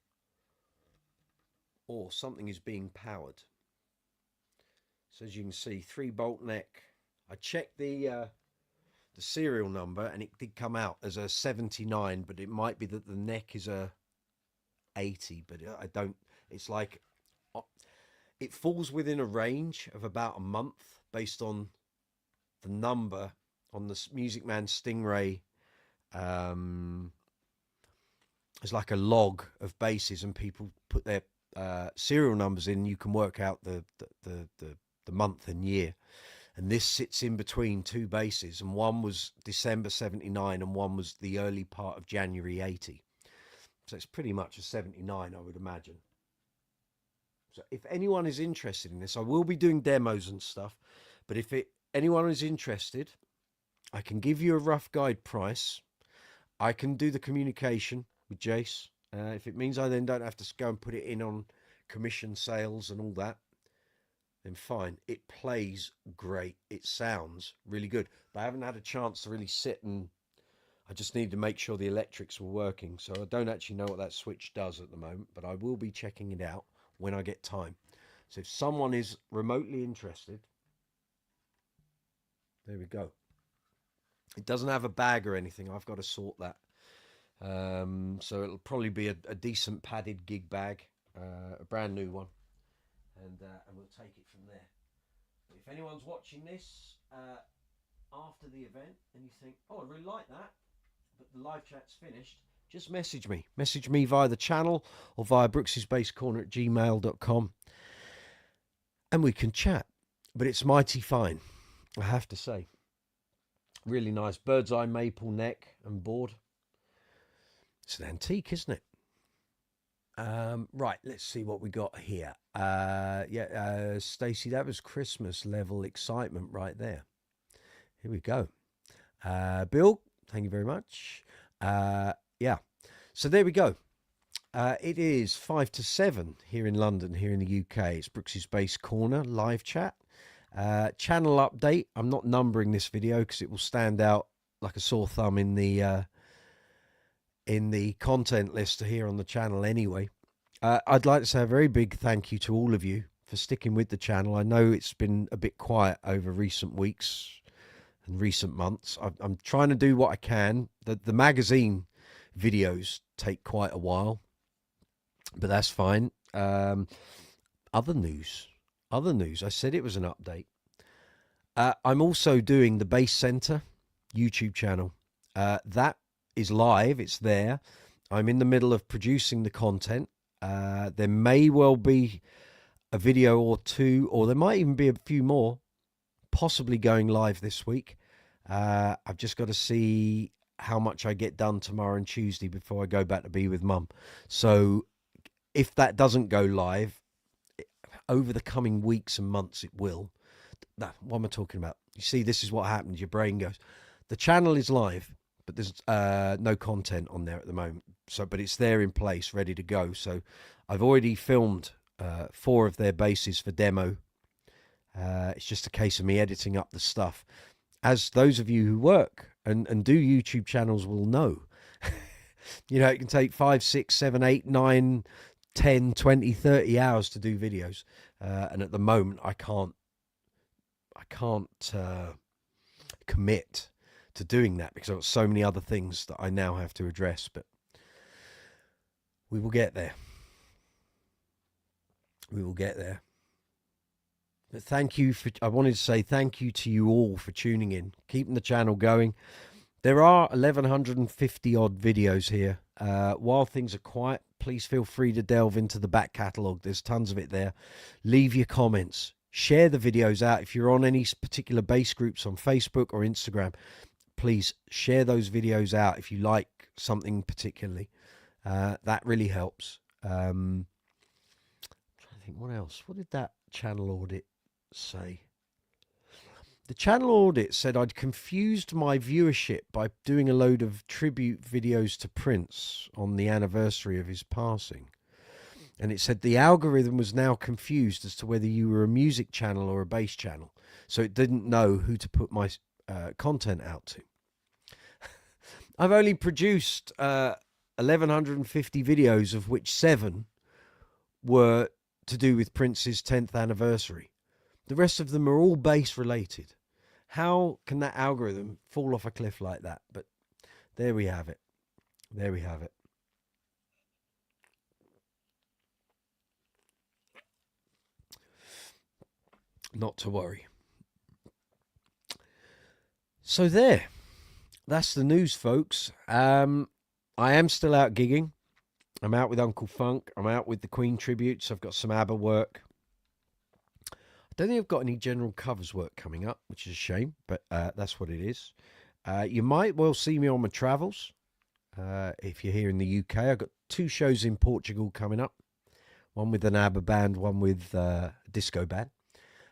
or something is being powered. So as you can see, 3-bolt neck. I checked the serial number and it did come out as a 79, but it might be that the neck is a 80, but I don't, it's like, it falls within a range of about a month based on the number on the Music Man Stingray. It's like a log of bases, and people put their serial numbers in. You can work out the month and year, and this sits in between two bases, and one was December 79 and one was the early part of January 80. So it's pretty much a 79, I would imagine. So if anyone is interested in this, I will be doing demos and stuff, but if anyone is interested, I can give you a rough guide price. I can do the communication with Jace. If it means I then don't have to go and put it in on commission sales and all that, then fine. It plays great. It sounds really good. But I haven't had a chance to really sit, and I just need to make sure the electrics were working. So I don't actually know what that switch does at the moment, but I will be checking it out when I get time. So if someone is remotely interested, there we go. It doesn't have a bag or anything. I've got to sort that. So it'll probably be a decent padded gig bag, a brand new one, and we'll take it from there. But if anyone's watching this after the event and you think, oh, I really like that, but the live chat's finished, just message me. Message me via the channel or via brooksysbasscorner@gmail.com, and we can chat. But it's mighty fine, I have to say. Really nice bird's eye maple neck and board. It's an antique, isn't it? Right, let's see what we got here. Stacey, that was Christmas level excitement right there. Here we go. Bill, thank you very much. Yeah, so there we go. It is 5 to 7 here in London, here in the UK. It's Brooks's Bass Corner live chat. Channel update. I'm not numbering this video because it will stand out like a sore thumb in the content list here on the channel anyway. I'd like to say a very big thank you to all of you for sticking with the channel. I know it's been a bit quiet over recent weeks and recent months. I'm trying to do what I can. The magazine videos take quite a while, but that's fine. Other news. I said it was an update. I'm also doing the Bass Center YouTube channel. That is live. It's there. I'm in the middle of producing the content. There may well be a video or two, or there might even be a few more possibly going live this week. I've just got to see how much I get done tomorrow and Tuesday before I go back to be with Mum. So if that doesn't go live over the coming weeks and months, it will. What am I talking about? You see, this is what happens. Your brain goes, the channel is live, but there's no content on there at the moment. So, but it's there in place, ready to go. So I've already filmed 4 of their bases for demo. It's just a case of me editing up the stuff. As those of you who work and do YouTube channels will know, you know, it can take 5, 6, 7, 8, 9, 10, 20, 30 hours to do videos. And at the moment, I can't commit to doing that because I've got so many other things that I now have to address. But we will get there. We will get there. But thank you I wanted to say thank you to you all for tuning in, keeping the channel going. There are 1,150 odd videos here. While things are quiet, please feel free to delve into the back catalogue. There's tons of it there. Leave your comments. Share the videos out. If you're on any particular base groups on Facebook or Instagram, please share those videos out if you like something particularly. That really helps. I'm trying to think what else. What did that channel audit say? The channel audit said I'd confused my viewership by doing a load of tribute videos to Prince on the anniversary of his passing. And it said the algorithm was now confused as to whether you were a music channel or a bass channel. So it didn't know who to put my content out to. I've only produced 1,150 videos, of which 7 were to do with Prince's 10th anniversary. The rest of them are all bass related. How can that algorithm fall off a cliff like that? But there we have it. There we have it. Not to worry. So that's the news, folks. I am still out gigging. I'm out with Uncle Funk. I'm out with the Queen tributes. I've got some ABBA work. I don't think I've got any general covers work coming up, which is a shame, but that's what it is. You might well see me on my travels. If you're here in the UK, I've got 2 shows in Portugal coming up. One with an ABBA band, one with a disco band.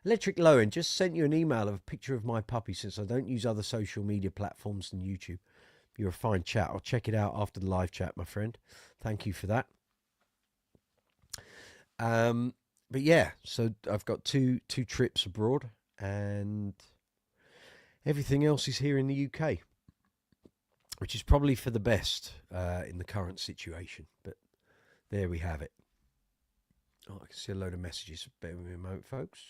Electric Lowen just sent you an email of a picture of my puppy since I don't use other social media platforms than YouTube. You're a fine chat. I'll check it out after the live chat, my friend. Thank you for that. But yeah, so I've got two trips abroad, and everything else is here in the UK, which is probably for the best in the current situation. But there we have it. Oh, I can see a load of messages. Bear with me a moment, folks.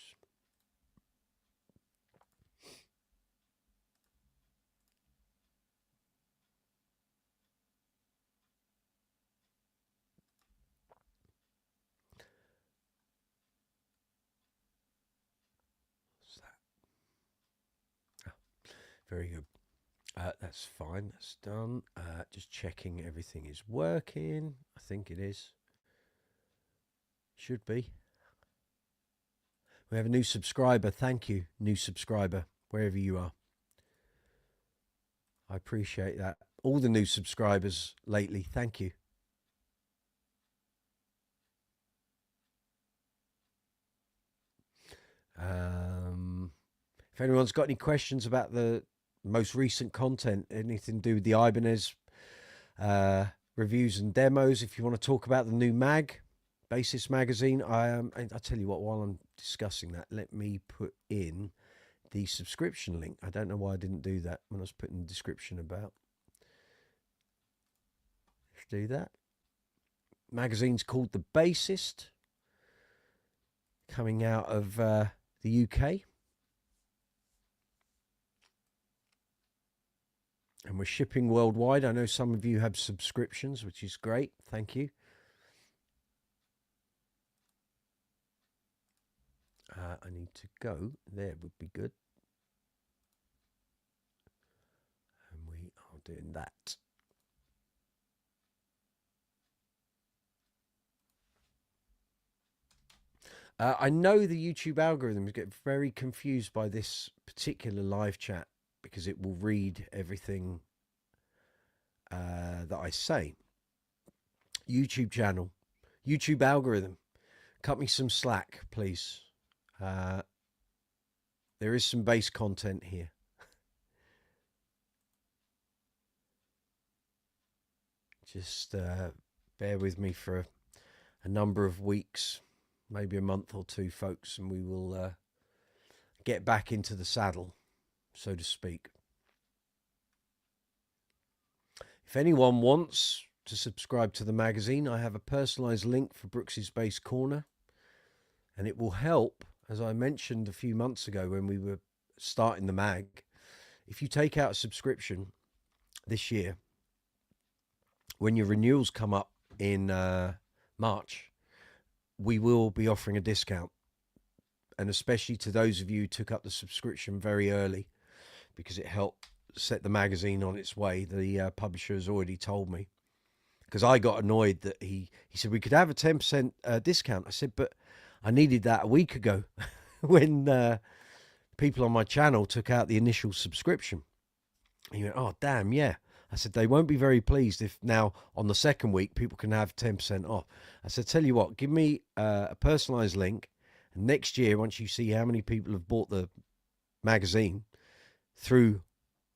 Very good. That's fine. That's done. Just checking everything is working. I think it is. Should be. We have a new subscriber. Thank you, new subscriber, wherever you are. I appreciate that. All the new subscribers lately. Thank you. If anyone's got any questions about the most recent content, anything to do with the Ibanez reviews and demos, if you want to talk about the new Bassist magazine, I tell you what, while I'm discussing that, let me put in the subscription link. I don't know why I didn't do that when I was putting the description about. Let's do that. Magazine's called The Bassist, coming out of the UK. And we're shipping worldwide. I know some of you have subscriptions, which is great. Thank you. I need to go. There would be good. And we are doing that. I know the YouTube algorithms get very confused by this particular live chat because it will read everything that I say. YouTube channel, YouTube algorithm, cut me some slack, please. There is some bass content here. Just bear with me for a number of weeks maybe a month or two, folks, and we will get back into the saddle, so to speak. If anyone wants to subscribe to the magazine, I have a personalised link for Brooks's Base Corner, and it will help, as I mentioned a few months ago when we were starting the mag. If you take out a subscription this year, when your renewals come up in March, we will be offering a discount, and especially to those of you who took up the subscription very early, because it helped set the magazine on its way. The publisher has already told me, because I got annoyed that he said we could have a 10% discount. I said, but I needed that a week ago when people on my channel took out the initial subscription. And he went, oh, damn, yeah. I said, they won't be very pleased if now on the second week people can have 10% off. I said, tell you what, give me a personalised link. And next year, once you see how many people have bought the magazine through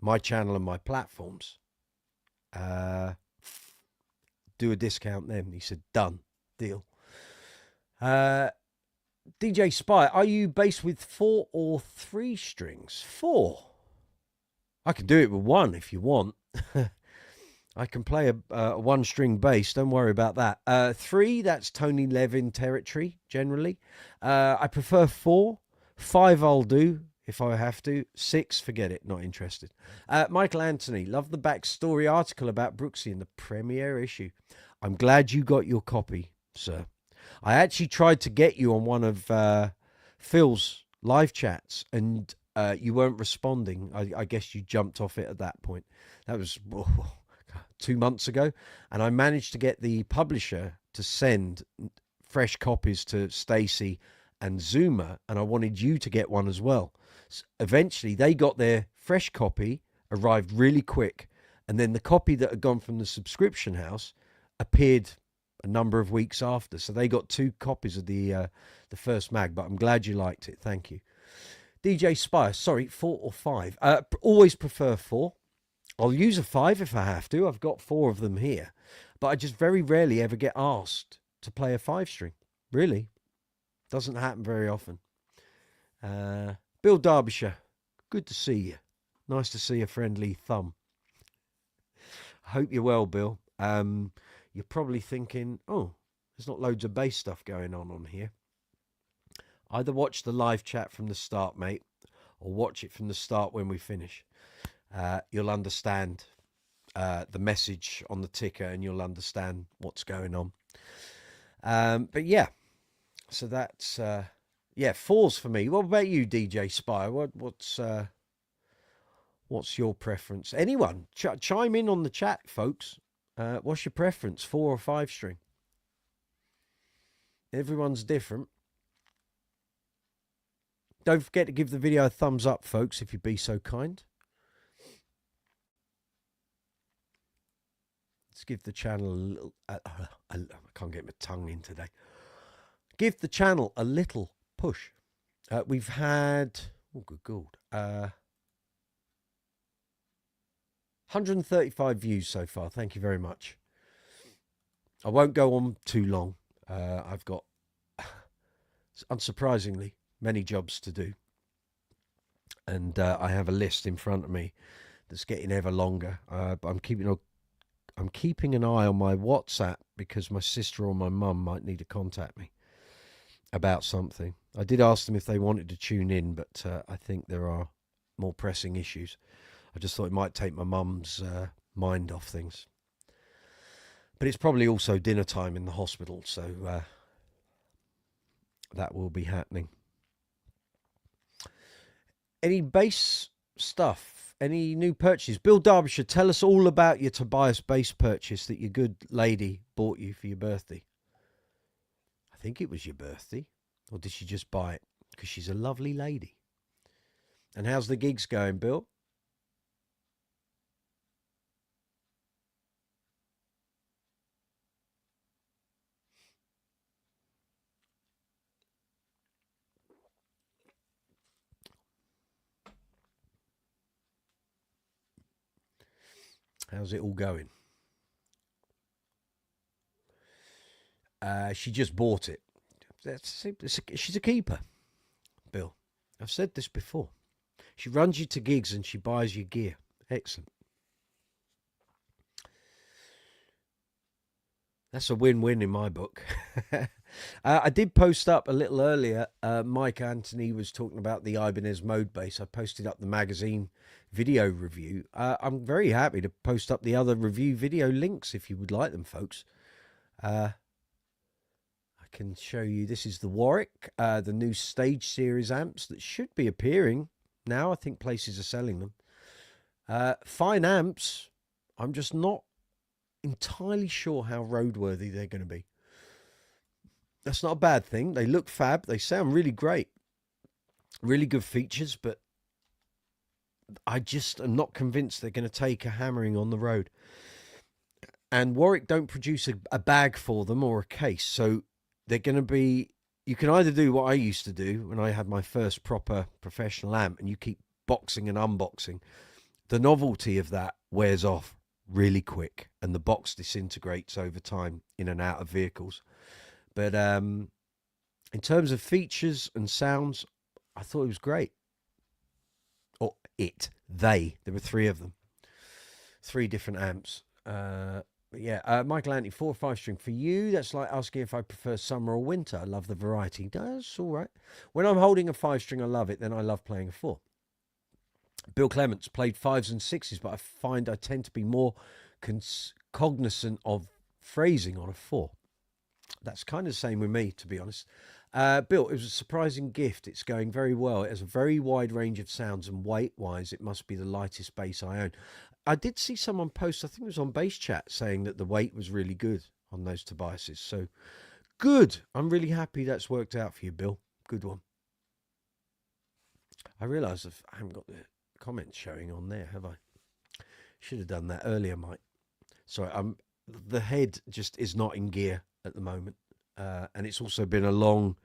my channel and my platforms, do a discount then. He said, done, deal. DJ Spy, are you based with 4 or 3 strings? 4. I can do it with 1 if you want. I can play a 1-string bass. Don't worry about that. 3, that's Tony Levin territory, generally. I prefer 4. 5 I'll do if I have to. 6, forget it, not interested. Michael Anthony, love the backstory article about Brooksy in the premiere issue. I'm glad you got your copy, sir. I actually tried to get you on one of Phil's live chats, and you weren't responding. I guess you jumped off it at that point. That was 2 months ago, and I managed to get the publisher to send fresh copies to Stacy and Zuma, and I wanted you to get one as well. So eventually, they got their fresh copy, arrived really quick, and then the copy that had gone from the subscription house appeared a number of weeks after. So they got 2 copies of the first mag, but I'm glad you liked it. Thank you. DJ Spire, sorry, 4 or 5? Always prefer 4. I'll use a 5 if I have to. I've got 4 of them here, but I just very rarely ever get asked to play a 5-string. Really, doesn't happen very often. Bill Derbyshire, good to see you. Nice to see a friendly thumb. I hope you're well, Bill. You're probably thinking, oh, there's not loads of bass stuff going on here. Either watch the live chat from the start, mate, or watch it from the start when we finish. You'll understand the message on the ticker, and you'll understand what's going on. But yeah, so that's 4s for me. What about you, DJ Spire? What's your preference? Anyone chime in on the chat, folks. What's your preference, 4 or 5-string? Everyone's different. Don't forget to give the video a thumbs up, folks, if you'd be so kind. Let's give the channel a little... I can't get my tongue in today. Give the channel a little push. We've had... Oh, good God. 135 views so far. Thank you very much. I won't go on too long. I've got, unsurprisingly, many jobs to do. And I have a list in front of me that's getting ever longer. But I'm keeping an eye on my WhatsApp, because my sister or my mum might need to contact me about something. I did ask them if they wanted to tune in, but I think there are more pressing issues. I just thought it might take my mum's mind off things. But it's probably also dinner time in the hospital, so that will be happening. Any bass stuff? Any new purchases? Bill Derbyshire, tell us all about your Tobias bass purchase that your good lady bought you for your birthday. I think it was your birthday. Or did she just buy it? Because she's a lovely lady. And how's the gigs going, Bill? How's it all going? She just bought it. she's a keeper, Bill. I've said this before. She runs you to gigs and she buys you gear. Excellent. That's a win-win in my book. I did post up a little earlier. Mike Anthony was talking about the Ibanez mode base. I posted up the magazine video review. I'm very happy to post up the other review video links if you would like them, folks. I can show you. This is the Warwick, the new Stage Series amps that should be appearing now. I think places are selling them. Fine amps. I'm just not entirely sure how roadworthy they're going to be. That's not a bad thing. They look fab. They sound really great. Really good features, but I just am not convinced they're going to take a hammering on the road. And Warwick don't produce a bag for them or a case, so they're going to be... You can either do what I used to do when I had my first proper professional amp, and you keep boxing and unboxing. The novelty of that wears off really quick, and the box disintegrates over time in and out of vehicles. But in terms of features and sounds, I thought it was great. Or there were three of them, three different amps. But yeah, Michael Anthony, 4 or 5 string for you. That's like asking if I prefer summer or winter. I love the variety. That's all right. When I'm holding a 5 string, I love it. Then I love playing a 4. Bill Clements played 5s and 6s, but I find I tend to be more cognizant of phrasing on a 4. That's kind of the same with me, to be honest. Bill, it was a surprising gift. It's going very well. It has a very wide range of sounds, and weight-wise, it must be the lightest bass I own. I did see someone post, I think it was on Bass Chat, saying that the weight was really good on those Tobiases. So, good. I'm really happy that's worked out for you, Bill. Good one. I realise I haven't got the comments showing on there, have I? Should have done that earlier, Mike. Sorry, the head just is not in gear at the moment, and it's also been a long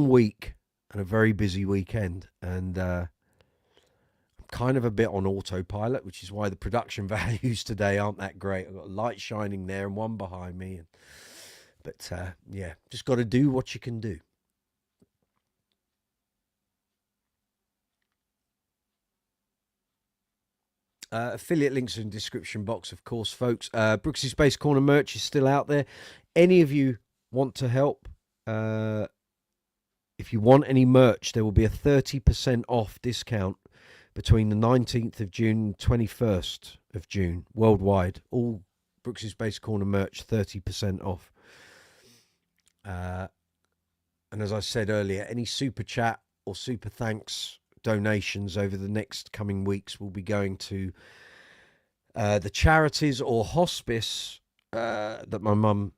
week and a very busy weekend, and I'm kind of a bit on autopilot, which is why the production values today aren't that great. I've got a light shining there and one behind me, but yeah, just got to do what you can do. Affiliate links in the description box, of course, folks. Brooksy's Bass Corner merch is still out there. Any of you want to help, if you want any merch, there will be a 30% off discount between the 19th of June and 21st of June worldwide. All Brooksy's Bass Corner merch, 30% off. And as I said earlier, any super chat or super thanks donations over the next coming weeks will be going to the charities or hospice that my mum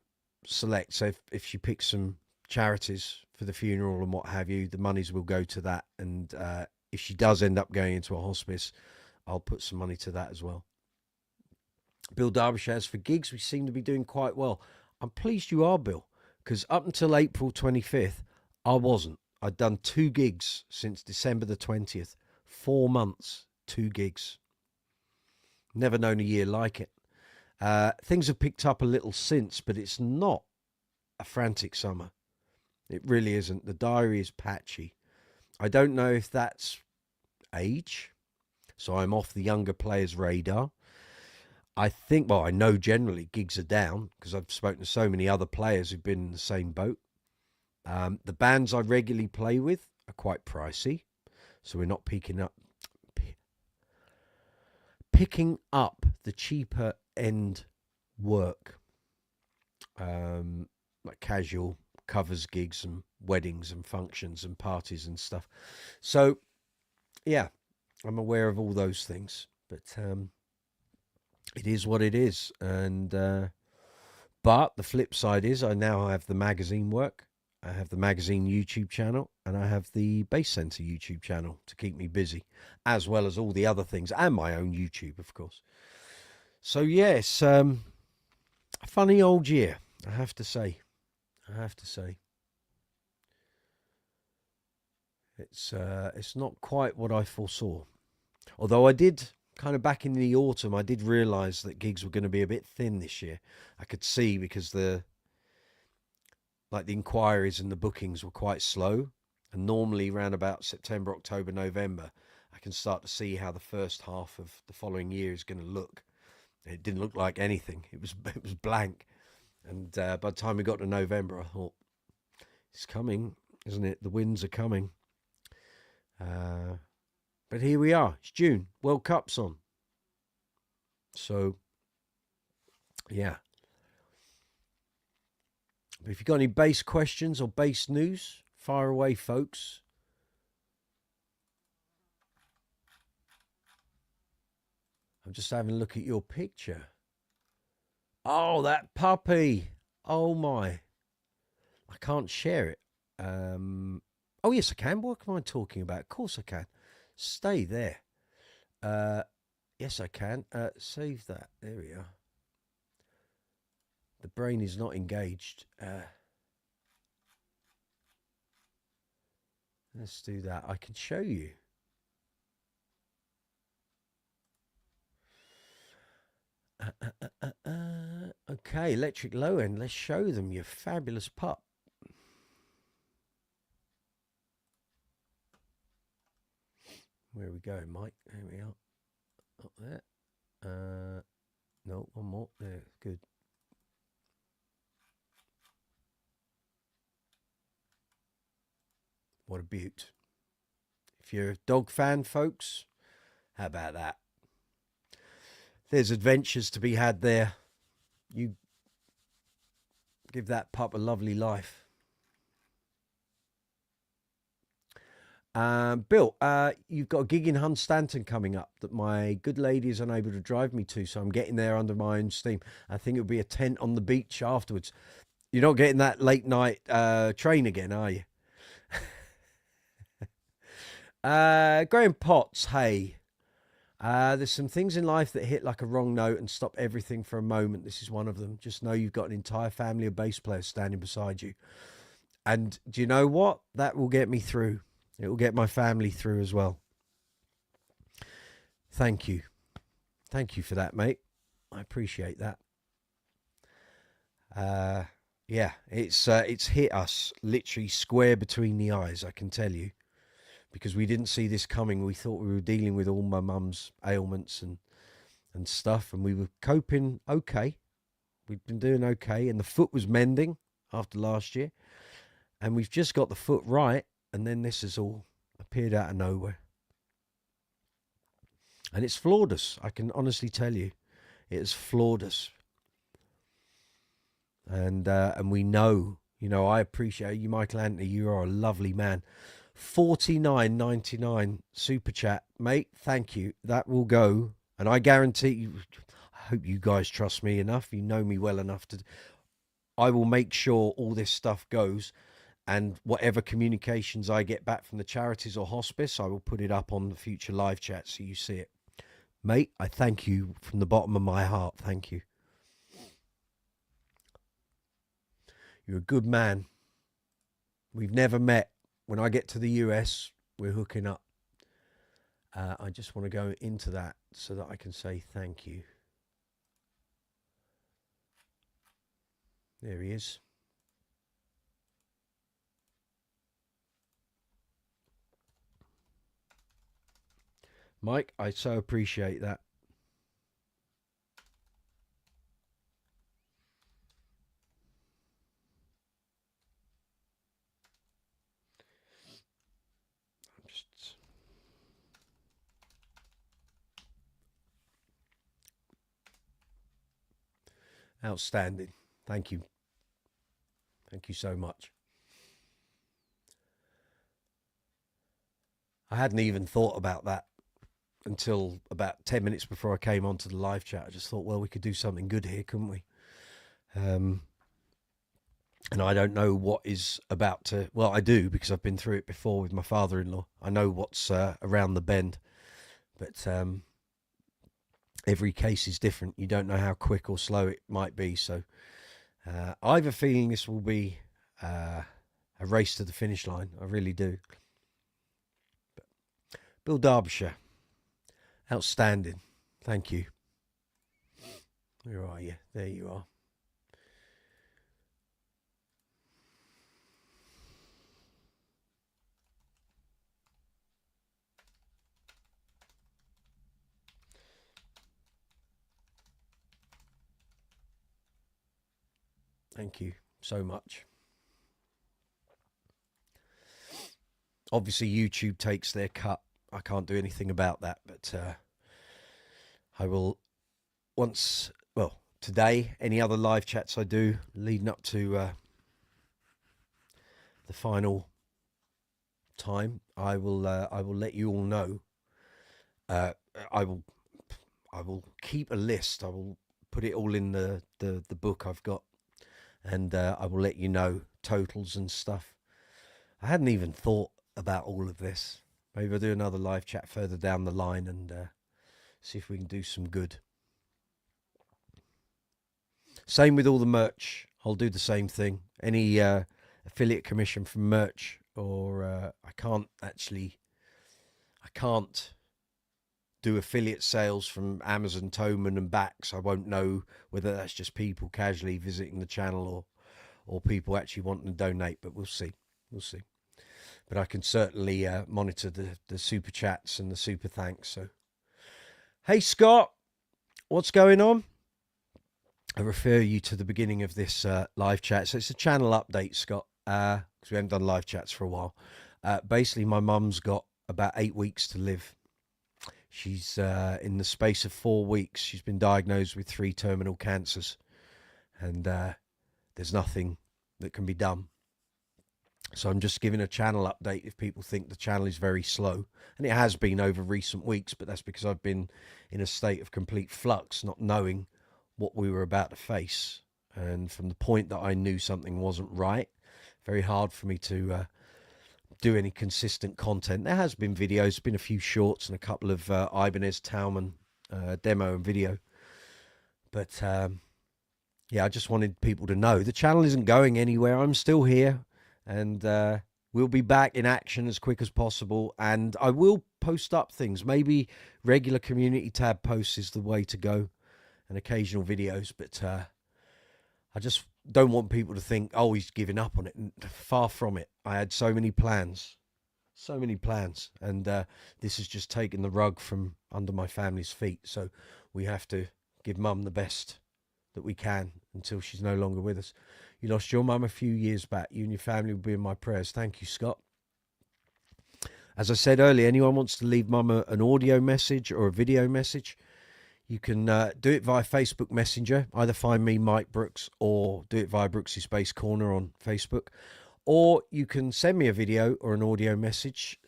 selects. So if she picks some charities for the funeral and what have you, the monies will go to that. And if she does end up going into a hospice, I'll put some money to that as well. Bill Derbyshire, as for gigs, we seem to be doing quite well. I'm pleased you are, Bill, because up until April 25th, I wasn't. I'd done 2 gigs since December the 20th. 4 months, 2 gigs. Never known a year like it. Things have picked up a little since, but it's not a frantic summer. It really isn't. The diary is patchy. I don't know if that's age, so I'm off the younger players' radar. I think, well, I know generally gigs are down because I've spoken to so many other players who've been in the same boat. The bands I regularly play with are quite pricey, so we're not picking up the cheaper end work, like casual covers gigs and weddings and functions and parties and stuff. So, yeah, I'm aware of all those things, but it is what it is. And but the flip side is I now have the magazine work. I have the magazine YouTube channel, and I have the Bass Centre YouTube channel to keep me busy, as well as all the other things, and my own YouTube, of course. So, yes, a funny old year, I have to say. It's not quite what I foresaw. Although I did, kind of back in the autumn, I did realise that gigs were going to be a bit thin this year. I could see because the like the inquiries and the bookings were quite slow. And normally around about September, October, November, I can start to see how the first half of the following year is going to look. It didn't look like anything. It was blank. And by the time we got to November, I thought, it's coming, isn't it? The winds are coming. But here we are. It's June. World Cup's on. So, yeah. But if you've got any base questions or base news, fire away, folks. I'm just having a look at your picture. Oh, that puppy. Oh, my. I can't share it. Oh, yes, I can. What am I talking about? Of course I can. Stay there. Yes, I can. Save that. There we are. The brain is not engaged. Let's do that. I can show you. Okay, Electric Low End. Let's show them your fabulous pup. Where are we going, Mike? There we are. Up there. No, one more. There, good. What a beaut. If you're a dog fan, folks, how about that? There's adventures to be had there. You give that pup a lovely life. Bill, you've got a gig in Hunstanton coming up that my good lady is unable to drive me to, so I'm getting there under my own steam. I think it'll be a tent on the beach afterwards. You're not getting that late night train again, are you? Graham Potts, hey. There's some things in life that hit like a wrong note and stop everything for a moment. This is one of them. Just know you've got an entire family of bass players standing beside you. And do you know what? That will get me through. It will get my family through as well. Thank you. Thank you for that, mate. I appreciate that. Yeah, it's hit us literally square between the eyes, I can tell you. Because we didn't see this coming. We thought we were dealing with all my mum's ailments and stuff, and we were coping okay. We've been doing okay, and the foot was mending after last year, and we've just got the foot right, and then this has all appeared out of nowhere. And it's floored us. I can honestly tell you, it has floored us. And we know, I appreciate you, Michael Anthony. You are a lovely man. 49.99 super chat, mate. Thank you. That will go, and I guarantee you. I hope you guys trust me enough. You know me well enough to. I will make sure all this stuff goes, and whatever communications I get back from the charities or hospice, I will put it up on the future live chat so you see it, mate. I thank you from the bottom of my heart. Thank you. You're a good man. We've never met. When I get to the US, we're hooking up. I just want to go into that so that I can say thank you. There he is. Mike, I so appreciate that. Outstanding. Thank you. Thank you so much. I hadn't even thought about that until about 10 minutes before I came onto the live chat. I just thought, well, we could do something good here, couldn't we? And I don't know what is about to... Well, I do, because I've been through it before with my father-in-law. I know what's around the bend. But every case is different. You don't know how quick or slow it might be. So I have a feeling this will be a race to the finish line. I really do. But Bill Derbyshire, outstanding. Thank you. Where are you? There you are. Thank you so much. Obviously, YouTube takes their cut. I can't do anything about that, but I will well, today, any other live chats I do leading up to the final time, I will let you all know. Uh, I will keep a list. I will put it all in the book I've got, and I will let you know totals and stuff. I hadn't even thought about all of this. Maybe I'll do another live chat further down the line and see if we can do some good. Same with all the merch. I'll do the same thing. Any affiliate commission from merch, or I can't do affiliate sales from Amazon, THOMANN and back, so I won't know whether that's just people casually visiting the channel or people actually wanting to donate, but we'll see. But I can certainly monitor the super chats and the super thanks. So, hey Scott, what's going on? I refer you to the beginning of this live chat. So it's a channel update, Scott, because we haven't done live chats for a while. Basically, my mum's got about 8 weeks to live. She's in the space of 4 weeks. She's been diagnosed with 3 terminal cancers, and there's nothing that can be done. So I'm just giving a channel update if people think the channel is very slow. And it has been over recent weeks, but that's because I've been in a state of complete flux, not knowing what we were about to face. And from the point that I knew something wasn't right, very hard for me to do any consistent content. There has been videos, been a few shorts and a couple of Ibanez THOMANN demo and video. But yeah, I just wanted people to know the channel isn't going anywhere. I'm still here, and we'll be back in action as quick as possible. And I will post up things. Maybe regular community tab posts is the way to go, and occasional videos. But I just don't want people to think, oh, he's giving up on it. Far from it. I had so many plans, and this has just taken the rug from under my family's feet. So we have to give mum the best that we can until she's no longer with us. You lost your mum a few years back. You and your family will be in my prayers. Thank you, Scott. As I said earlier, anyone wants to leave mum an audio message or a video message, you can do it via Facebook Messenger. Either find me, Mike Brooks, or do it via Brooks's Space Corner on Facebook. Or you can send me a video or an audio message.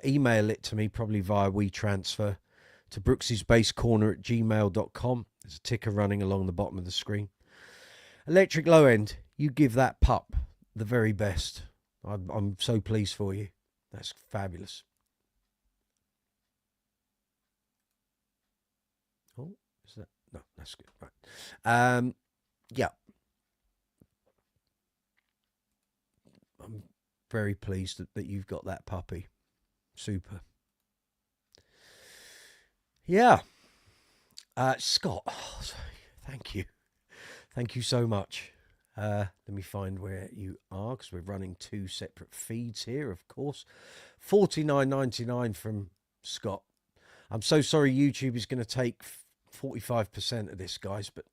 Email it to me, probably via WeTransfer, to brooksysbasecorner@gmail.com. There's a ticker running along the bottom of the screen. Electric Low End, you give that pup the very best. I'm so pleased for you. That's fabulous. Oh, is that? No, that's good. Right. Yeah. I'm very pleased that you've got that puppy. Super. Yeah. Scott, oh, thank you. Thank you so much. Let me find where you are, because we're running 2 separate feeds here, of course. $49.99 from Scott. I'm so sorry YouTube is going to take 45% of this, guys, but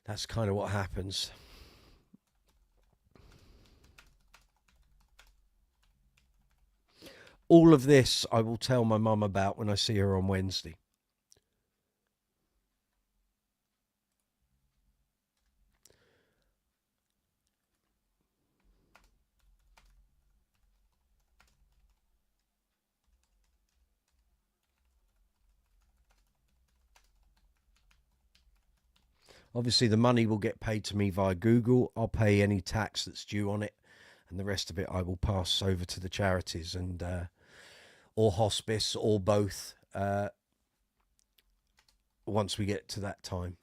that's kind of what happens. All of this I will tell my mum about when I see her on Wednesday. Obviously, the money will get paid to me via Google. I'll pay any tax that's due on it, and the rest of it I will pass over to the charities and or hospice or both once we get to that time.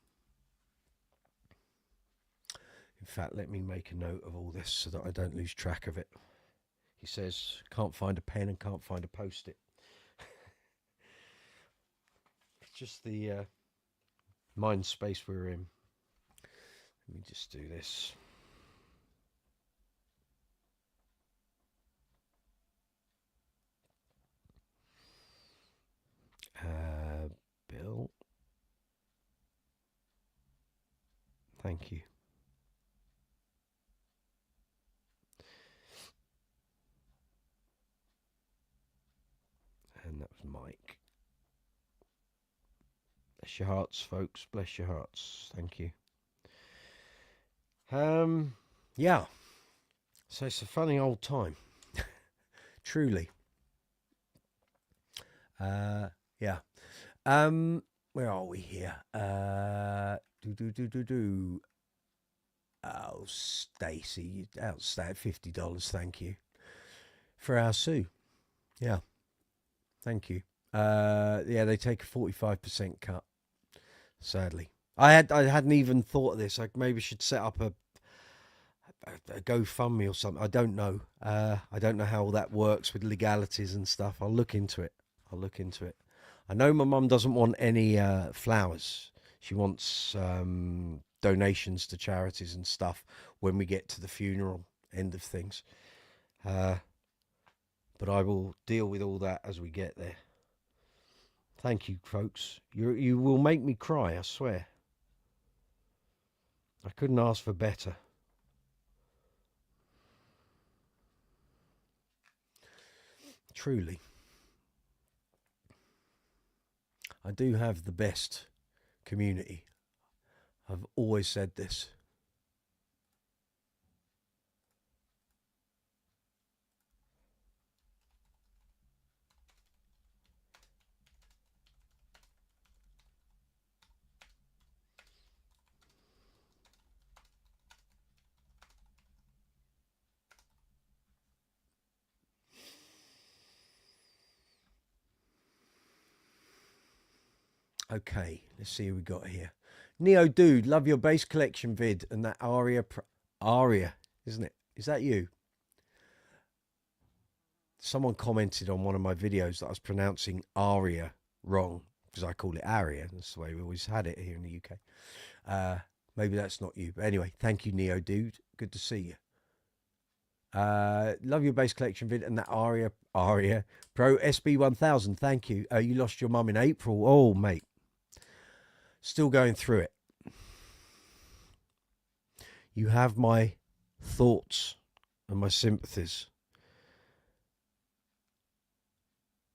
In fact, let me make a note of all this so that I don't lose track of it. He says, can't find a pen and can't find a post-it. It's just the mind space we're in. Let me just do this. Bill. Thank you. mic. Bless your hearts, folks. Bless your hearts. Thank you. Yeah. So it's a funny old time. Truly. Yeah. Where are we here? Oh, Stacey, outstayed $50. Thank you for our Sue. Yeah, thank you. Yeah, they take a 45% cut. Sadly, I hadn't even thought of this. I maybe should set up a GoFundMe or something. I don't know. I don't know how all that works with legalities and stuff. I'll look into it. I know my mum doesn't want any flowers. She wants donations to charities and stuff when we get to the funeral end of things. But I will deal with all that as we get there. Thank you, folks. You will make me cry, I swear. I couldn't ask for better. Truly. I do have the best community. I've always said this. Okay, let's see who we got here. Neo Dude, love your bass collection vid and that aria, isn't it? Is that you? Someone commented on one of my videos that I was pronouncing aria wrong because I call it aria. That's the way we always had it here in the UK. Maybe that's not you. But anyway, thank you, Neo Dude. Good to see you. Love your bass collection vid and that aria Pro SB1000. Thank you. You lost your mum in April. Oh, mate. Still going through it. You have my thoughts and my sympathies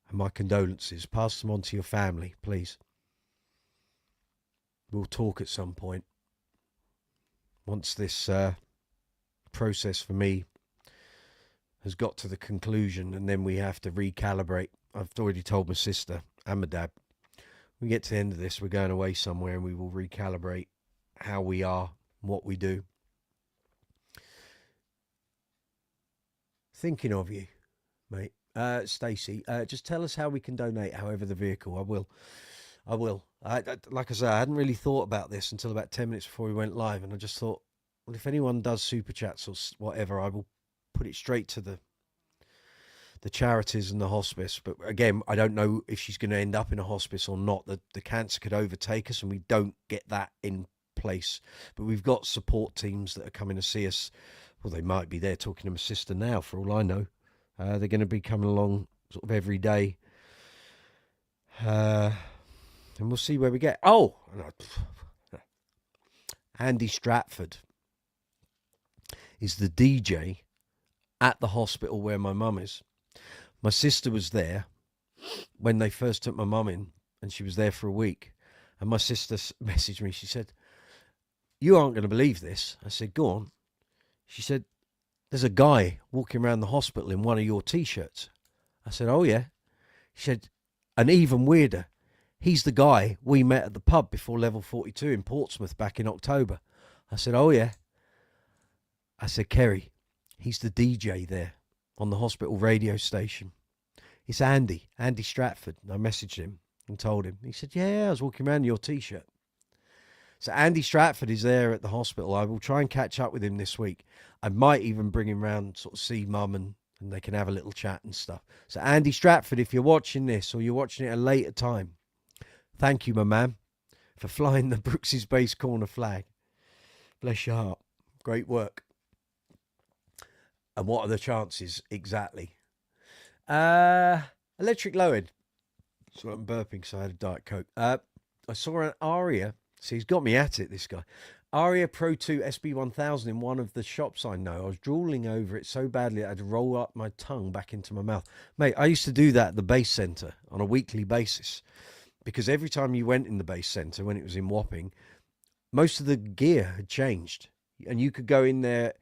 and my condolences. Pass them on to your family, please. We'll talk at some point. Once this process for me has got to the conclusion, and then we have to recalibrate. I've already told my sister and my dad, when we get to the end of this, we're going away somewhere and we will recalibrate how we are, what we do. Thinking of you, mate. Stacey, just tell us how we can donate, however the vehicle. I will. Like I said, I hadn't really thought about this until about 10 minutes before we went live, and I just thought, well, if anyone does super chats or whatever, I will put it straight to the charities and the hospice. But again, I don't know if she's going to end up in a hospice or not. The cancer could overtake us and we don't get that in place. But we've got support teams that are coming to see us. Well, they might be there talking to my sister now, for all I know. They're going to be coming along sort of every day. And we'll see where we get. Oh, Andy Stratford is the DJ at the hospital where my mum is. My sister was there when they first took my mum in, and she was there for a week. And my sister messaged me. She said, "You aren't going to believe this." I said, "Go on." She said, "There's a guy walking around the hospital in one of your T-shirts." I said, "Oh, yeah." She said, "And even weirder, he's the guy we met at the pub before Level 42 in Portsmouth back in October." I said, "Oh, yeah." I said, "Kerry, he's the DJ there on the hospital radio station. It's Andy Stratford." And I messaged him and told him. He said, "Yeah, I was walking around in your T-shirt." So Andy Stratford is there at the hospital. I will try and catch up with him this week. I might even bring him round, sort of see mum, and they can have a little chat and stuff. So Andy Stratford, if you're watching this or you're watching it at a later time, thank you, my man, for flying the Brooks's Base Corner flag. Bless your heart. Great work. And what are the chances exactly? Electric Lowered. So I'm burping because I had a Diet Coke. I saw an aria. See, he's got me at it, this guy. Aria Pro 2 SB1000 in one of the shops I know. I was drooling over it so badly I had to roll up my tongue back into my mouth. Mate, I used to do that at the base centre on a weekly basis, because every time you went in the base centre when it was in Wapping, most of the gear had changed. And you could go in there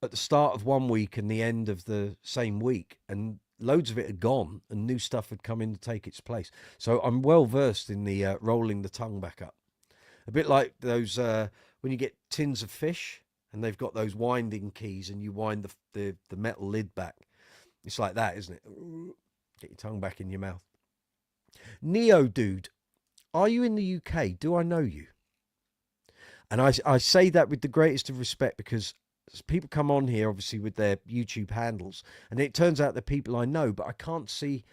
at the start of one week and the end of the same week, and loads of it had gone and new stuff had come in to take its place. So I'm well versed in the rolling the tongue back up. A bit like those when you get tins of fish and they've got those winding keys and you wind the metal lid back. It's like that, isn't it? Get your tongue back in your mouth. Neo Dude, are you in the UK? Do I know you? And I say that with the greatest of respect, because people come on here, obviously, with their YouTube handles, and it turns out they're people I know, but I can't see.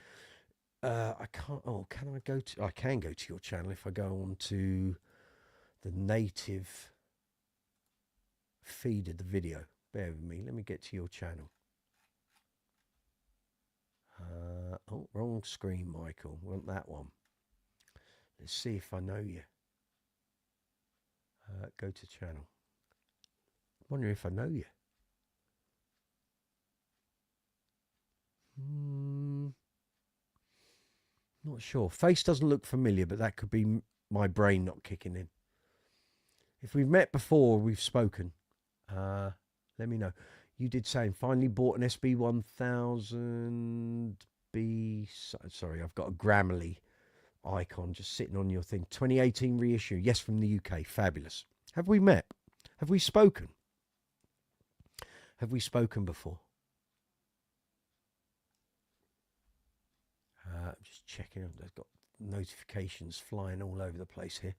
I can't. Oh, can I go to? I can go to your channel if I go on to the native feed of the video. Bear with me. Let me get to your channel. Oh, wrong screen, Michael. Want that one. Let's see if I know you. Go to channel. I wonder if I know you. Not sure. Face doesn't look familiar, but that could be my brain not kicking in. If we've met before, we've spoken. Let me know. You did same. Finally bought an SB1000B. Sorry, I've got a Grammarly icon just sitting on your thing. 2018 reissue. Yes, from the UK. Fabulous. Have we met? Have we spoken? Have we spoken before? I'm just checking. I've got notifications flying all over the place here.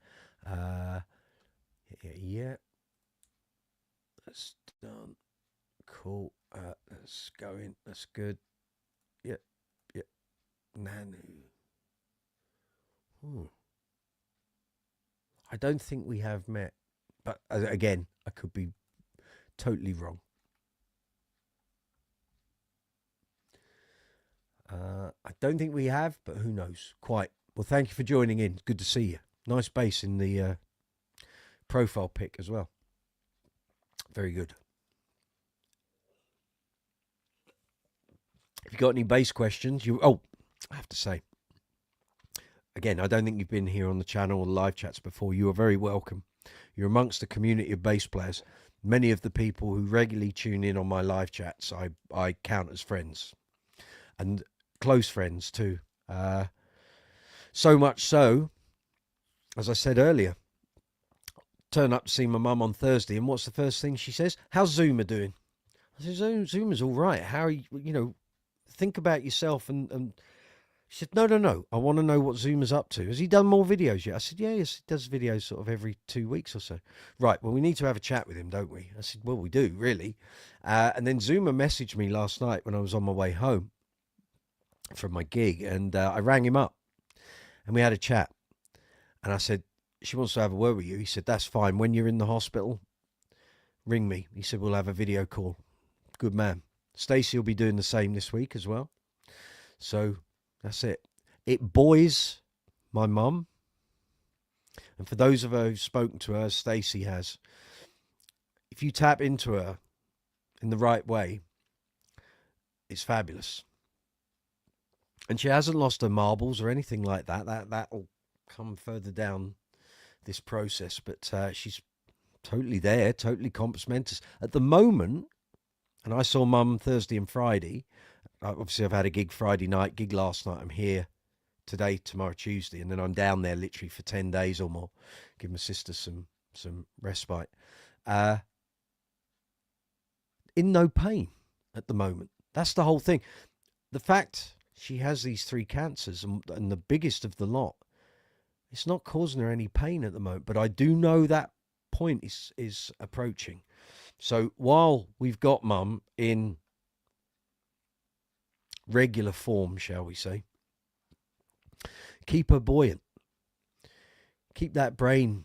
Yeah. That's done. Cool. That's going. That's good. Yep. Nanu. I don't think we have met, but again, I could be totally wrong. I don't think we have, but who knows? Quite. Well, thank you for joining in. Good to see you. Nice bass in the profile pic as well. Very good. If you've got any bass questions, I have to say, again, I don't think you've been here on the channel or live chats before. You are very welcome. You're amongst the community of bass players. Many of the people who regularly tune in on my live chats, I count as friends, and close friends too. So much so, as I said earlier, turn up to see my mum on Thursday, and what's the first thing she says? How's Zuma doing? I said, Zuma's all right. How are you, think about yourself. And she said, no, I want to know what Zuma's up to. Has he done more videos yet? I said, yes, he does videos sort of every 2 weeks or so. Right, well, we need to have a chat with him, don't we? I said, well, we do, really. And then Zuma messaged me last night when I was on my way home from my gig, and I rang him up, and we had a chat. And I said, she wants to have a word with you. He said, that's fine. When you're in the hospital, ring me. He said, we'll have a video call. Good man. Stacey will be doing the same this week as well. So that's it. It buoys my mum. And for those of her who've spoken to her, Stacey has, if you tap into her in the right way, it's fabulous. And she hasn't lost her marbles or anything like that. That'll come further down this process. But she's totally there, totally compos mentis. At the moment, and I saw Mum Thursday and Friday. Obviously, I've had a gig Friday night, gig last night. I'm here today, tomorrow, Tuesday. And then I'm down there literally for 10 days or more. Give my sister some respite. In no pain at the moment. That's the whole thing. The fact she has these 3 cancers, and the biggest of the lot, it's not causing her any pain at the moment. But I do know that point is approaching. So while we've got Mum in regular form, shall we say, keep her buoyant. Keep that brain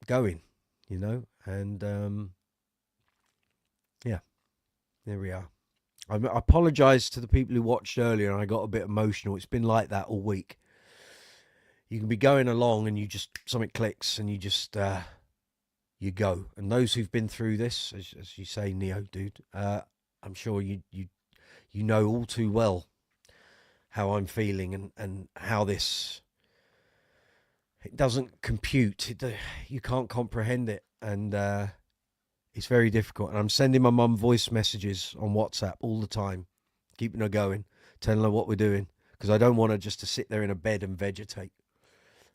going, and yeah, there we are. I apologise to the people who watched earlier and I got a bit emotional. It's been like that all week. You can be going along and something clicks and you just, you go. And those who've been through this, as you say, Neo, dude, I'm sure you know all too well how I'm feeling and how this, it doesn't compute. You can't comprehend it. And it's very difficult. And I'm sending my mum voice messages on WhatsApp all the time, keeping her going, telling her what we're doing, because I don't want her just to sit there in a bed and vegetate.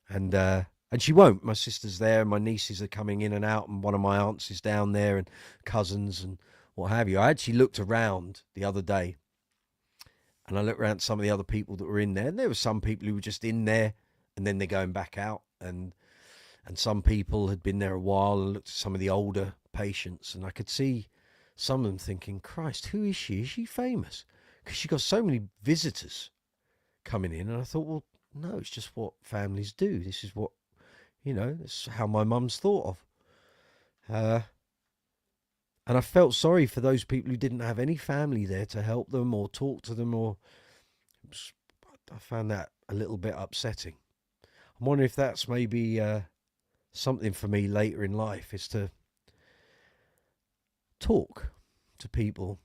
And she won't. My sister's there, and my nieces are coming in and out, and one of my aunts is down there, and cousins and what have you. I actually looked around the other day, and I looked around at some of the other people that were in there, and there were some people who were just in there, and then they're going back out, and some people had been there a while, and looked at some of the older patients, and I could see some of them thinking, Christ, who is she? Is she famous? Because she got so many visitors coming in, and I thought, well, no, it's just what families do. This is what, this is how my mum's thought of. And I felt sorry for those people who didn't have any family there to help them or talk to them, I found that a little bit upsetting. I'm wondering if that's maybe something for me later in life, is to talk to people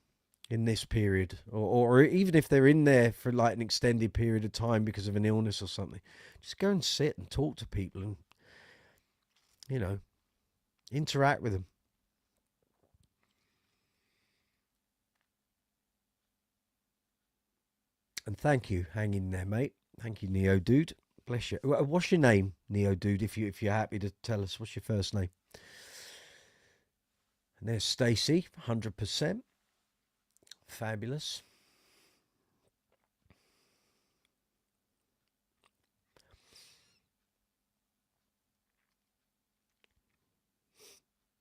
in this period, or even if they're in there for like an extended period of time because of an illness or something, just go and sit and talk to people and, interact with them. And thank you, hang in there, mate. Thank you, Neo Dude. Bless you. What's your name, Neo Dude? If you're happy to tell us, what's your first name? And there's Stacy, 100%. Fabulous.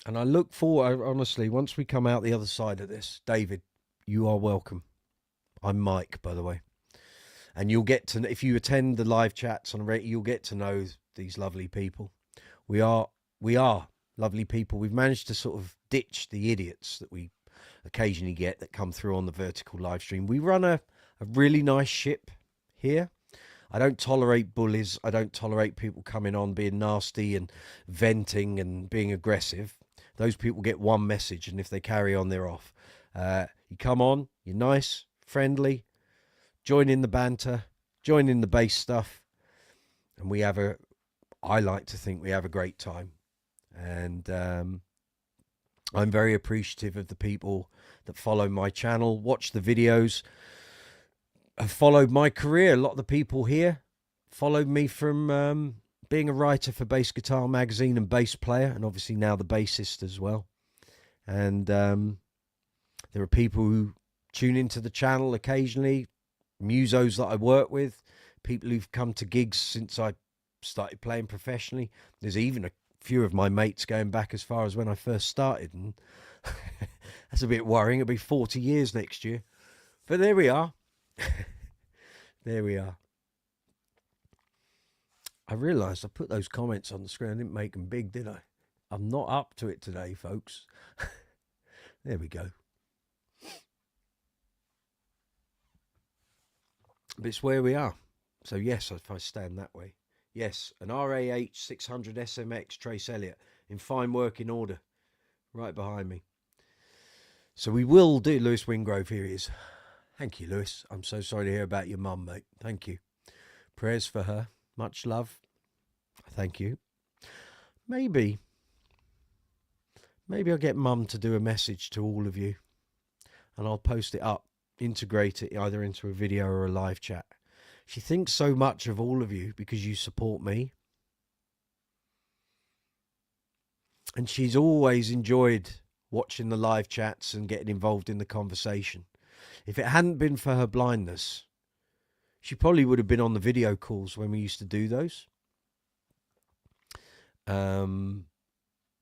And I look forward, honestly, once we come out the other side of this, David, you are welcome. I'm Mike, by the way. And you'll get to, if you attend the live chats on Reddit, you'll get to know these lovely people. We are lovely people. We've managed to sort of ditch the idiots that we occasionally get that come through on the vertical live stream. We run a really nice ship here. I don't tolerate bullies. I don't tolerate people coming on being nasty and venting and being aggressive. Those people get one message, and if they carry on, they're off. You come on, you're nice, friendly, join in the banter, join in the base stuff, and I like to think we have a great time. And I'm very appreciative of the people that follow my channel, watch the videos, have followed my career. A lot of the people here followed me from being a writer for Bass Guitar Magazine and bass player, and obviously now the bassist as well. And there are people who tune into the channel occasionally, musos that I work with, people who've come to gigs since I started playing professionally. There's even a few of my mates going back as far as when I first started, and that's a bit worrying. It'll be 40 years next year, but there we are. There we are. I realised I put those comments on the screen. I didn't make them big, did I? I'm not up to it today, folks. There we go. But it's where we are. So yes, if I stand that way. Yes, an RAH 600 SMX Trace Elliott in fine working order, right behind me. So we will do. Lewis Wingrove, here he is. Thank you, Lewis. I'm so sorry to hear about your mum, mate. Thank you. Prayers for her. Much love. Thank you. Maybe I'll get mum to do a message to all of you, and I'll post it up, integrate it either into a video or a live chat. She thinks so much of all of you because you support me. And she's always enjoyed watching the live chats and getting involved in the conversation. If it hadn't been for her blindness, she probably would have been on the video calls when we used to do those. But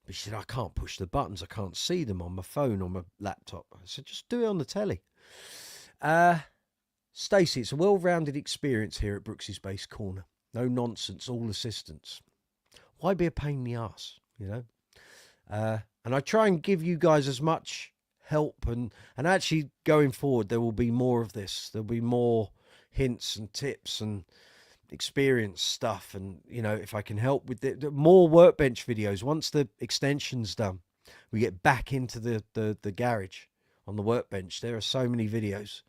she said, I can't push the buttons. I can't see them on my phone or my laptop. I said, just do it on the telly. Stacey, it's a well-rounded experience here at Brooksy's Bass Corner. No nonsense, all assistance. Why be a pain in the arse, you know? And I try and give you guys as much help, and actually going forward, there will be more of this. There'll be more hints and tips and experience stuff, and you know, if I can help with the more workbench videos. Once the extension's done, we get back into the garage on the workbench. There are so many videos.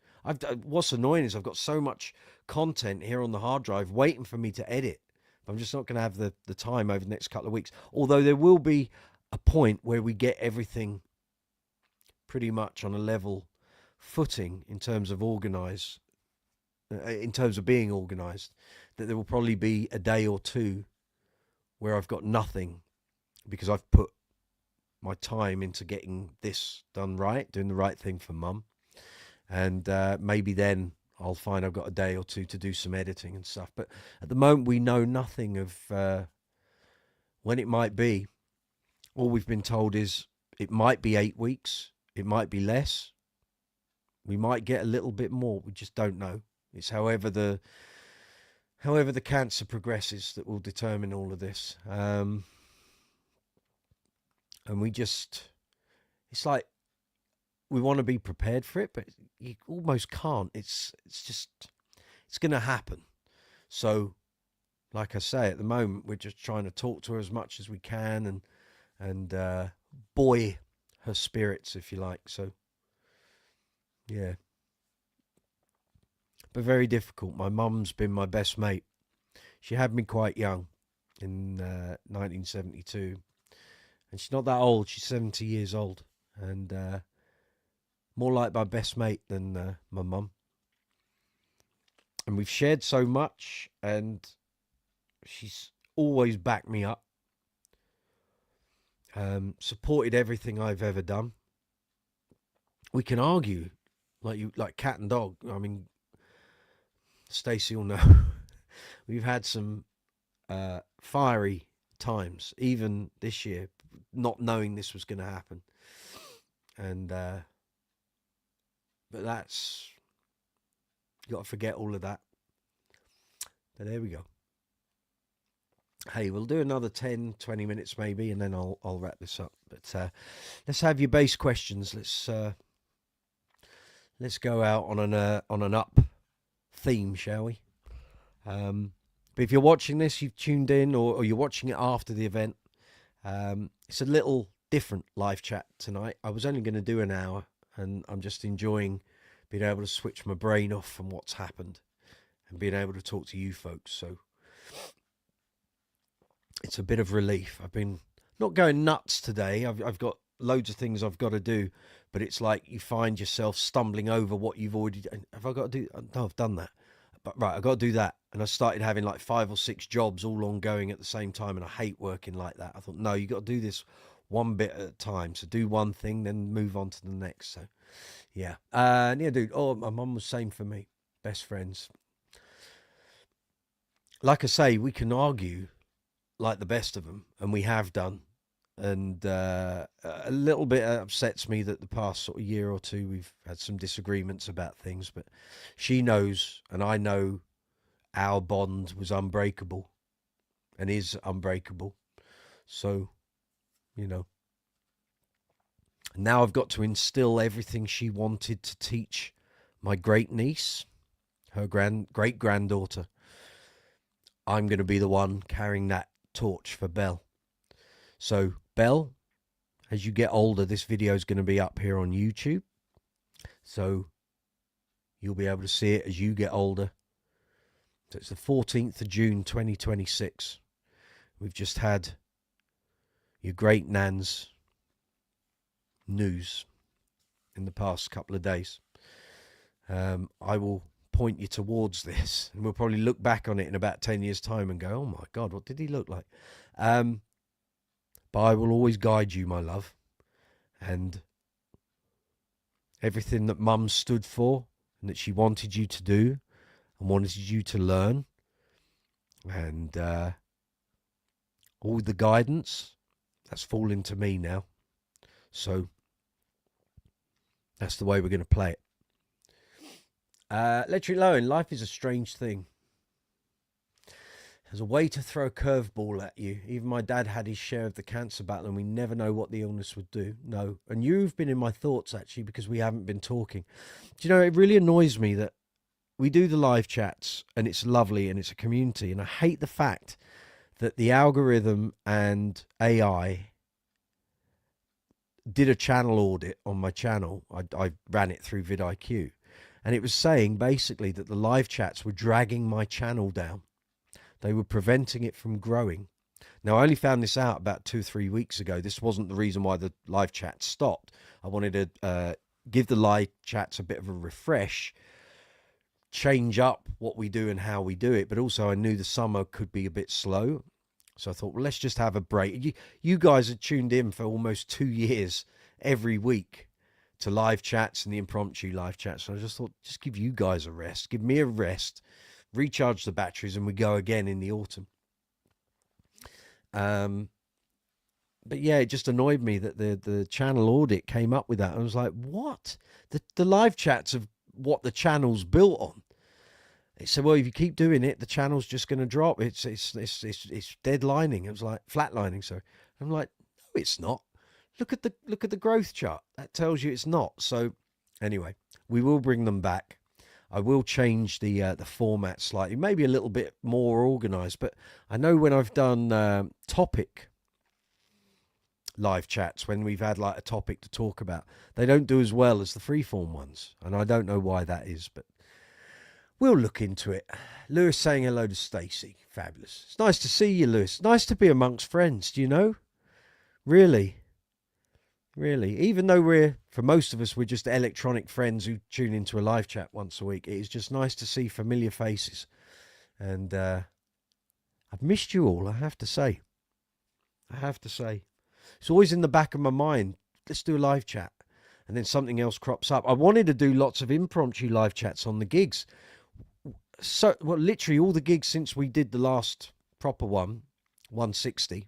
What's annoying is I've got so much content here on the hard drive waiting for me to edit. I'm just not going to have the time over the next couple of weeks. Although there will be a point where we get everything pretty much on a level footing in terms of in terms of being organized, that there will probably be a day or two where I've got nothing because I've put my time into getting this done right, doing the right thing for mum. And maybe then I'll find I've got a day or two to do some editing and stuff. But at the moment, we know nothing of when it might be. All we've been told is it might be 8 weeks. It might be less. We might get a little bit more. We just don't know. It's however the cancer progresses that will determine all of this. And it's like we want to be prepared for it, but you almost can't. It's going to happen. So, like I say, at the moment, we're just trying to talk to her as much as we can and buoy her spirits, if you like. So, yeah. But very difficult. My mum's been my best mate. She had me quite young in 1972. And she's not that old. She's 70 years old. And more like my best mate than my mum. And we've shared so much. And she's always backed me up. Supported everything I've ever done. We can argue like cat and dog. I mean, Stacey will know. We've had some fiery times, even this year, not knowing this was going to happen. And but that's, you got to forget all of that. But there we go. Hey, we'll do another 10, 20 minutes maybe, and then I'll wrap this up. But let's have your base questions. Let's go out on an up theme, shall we? But if you're watching this, you've tuned in, or you're watching it after the event, it's a little different live chat tonight. I was only going to do an hour, and I'm just enjoying being able to switch my brain off from what's happened and being able to talk to you folks. So it's a bit of relief. I've been not going nuts today. I've got loads of things I've got to do, but it's like you find yourself stumbling over what you've already done. Have I got to do? No, I've done that. But right, I've got to do that. And I started having like 5 or 6 jobs all ongoing at the same time, and I hate working like that. I thought, no, you got to do this one bit at a time. So do one thing, then move on to the next. So yeah. Yeah, dude. Oh, my mum was same for me. Best friends. Like I say, we can argue like the best of them, and we have done. And a little bit upsets me that the past sort of year or two we've had some disagreements about things, but she knows, and I know, our bond was unbreakable and is unbreakable. So, you know, now I've got to instill everything she wanted to teach my great niece, her great granddaughter. I'm going to be the one carrying that torch for Belle. So, Belle, as you get older, this video is going to be up here on YouTube. So, you'll be able to see it as you get older. So, it's the 14th of June, 2026. We've just had your great nan's news in the past couple of days. I will point you towards this, and we'll probably look back on it in about 10 years' time and go, oh my God, what did he look like? But I will always guide you, my love. And everything that Mum stood for and that she wanted you to do and wanted you to learn, and all the guidance, that's fallen to me now. So that's the way we're going to play it. Electric Lowen, life is a strange thing. There's a way to throw a curveball at you. Even my dad had his share of the cancer battle, and we never know what the illness would do. No. And you've been in my thoughts, actually, because we haven't been talking. Do you know, it really annoys me that we do the live chats, and it's lovely, and it's a community. And I hate the fact that the algorithm and AI did a channel audit on my channel. I ran it through VIDIQ, and it was saying basically that the live chats were dragging my channel down. They were preventing it from growing. Now, I only found this out about 2-3 weeks ago. This wasn't the reason why the live chat stopped. I wanted to give the live chats a bit of a refresh, change up what we do and how we do it, but also I knew the summer could be a bit slow. So I thought, well, let's just have a break. You guys had tuned in for almost 2 years every week to live chats and the impromptu live chats. So I just thought, just give you guys a rest, give me a rest, recharge the batteries, and we go again in the autumn. But yeah, it just annoyed me that the channel audit came up with that. I was like, what? The live chats of what the channel's built on. It said, well, if you keep doing it, the channel's just going to drop. It's deadlining. It was like flatlining. So I'm like, no, it's not. Look at the growth chart. That tells you it's not. So anyway, we will bring them back. I will change the format slightly, maybe a little bit more organized. But I know when I've done topic live chats, when we've had like a topic to talk about, they don't do as well as the freeform ones, and I don't know why that is, but we'll look into it. Lewis saying hello to Stacey. Fabulous. It's nice to see you, Lewis. Nice to be amongst friends, do you know? Really. Even though for most of us, we're just electronic friends who tune into a live chat once a week, it is just nice to see familiar faces. And I've missed you all, I have to say. It's always in the back of my mind, let's do a live chat. And then something else crops up. I wanted to do lots of impromptu live chats on the gigs. So, well, literally all the gigs since we did the last proper one, 160.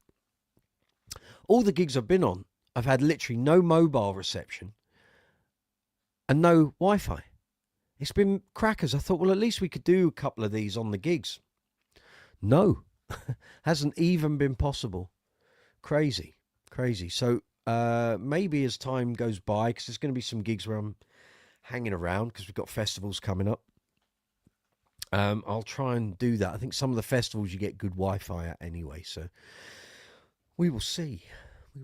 All the gigs I've been on, I've had literally no mobile reception and no Wi-Fi. It's been crackers. I thought, well, at least we could do a couple of these on the gigs. No, hasn't even been possible. Crazy. So maybe as time goes by, because there's going to be some gigs where I'm hanging around because we've got festivals coming up. I'll try and do that. I think some of the festivals you get good Wi-Fi at anyway, so we will see. We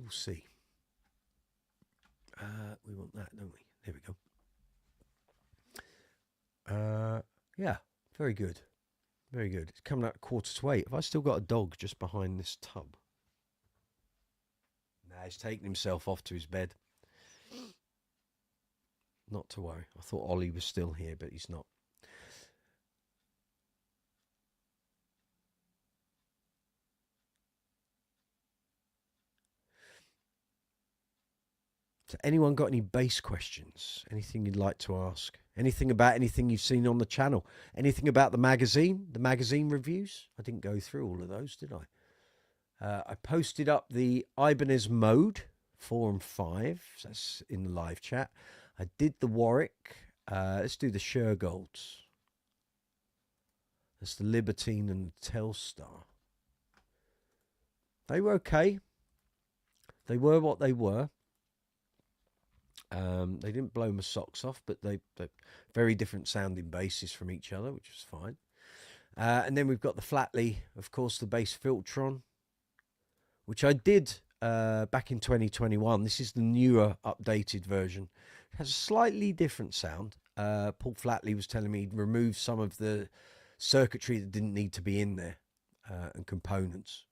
want that, don't we? There we go. Yeah, very good. It's coming out 7:45. Have I still got a dog just behind this tub? Nah, he's taking himself off to his bed. Not to worry. I thought Ollie was still here, but he's not. So anyone got any bass questions? Anything you'd like to ask? Anything about anything you've seen on the channel? Anything about the magazine reviews? I didn't go through all of those, did I? I posted up the Ibanez Mode 4 and 5. That's in the live chat. I did the Warwick. Let's do the Shergolds. That's the Libertine and the Telstar. They were okay. They were what they were. They didn't blow my socks off, but they're very different sounding basses from each other, which was fine. And then we've got the Flatley, of course, the bass Filtron, which I did back in 2021. This is the newer, updated version. It has a slightly different sound. Paul Flatley was telling me he'd removed some of the circuitry that didn't need to be in there and components.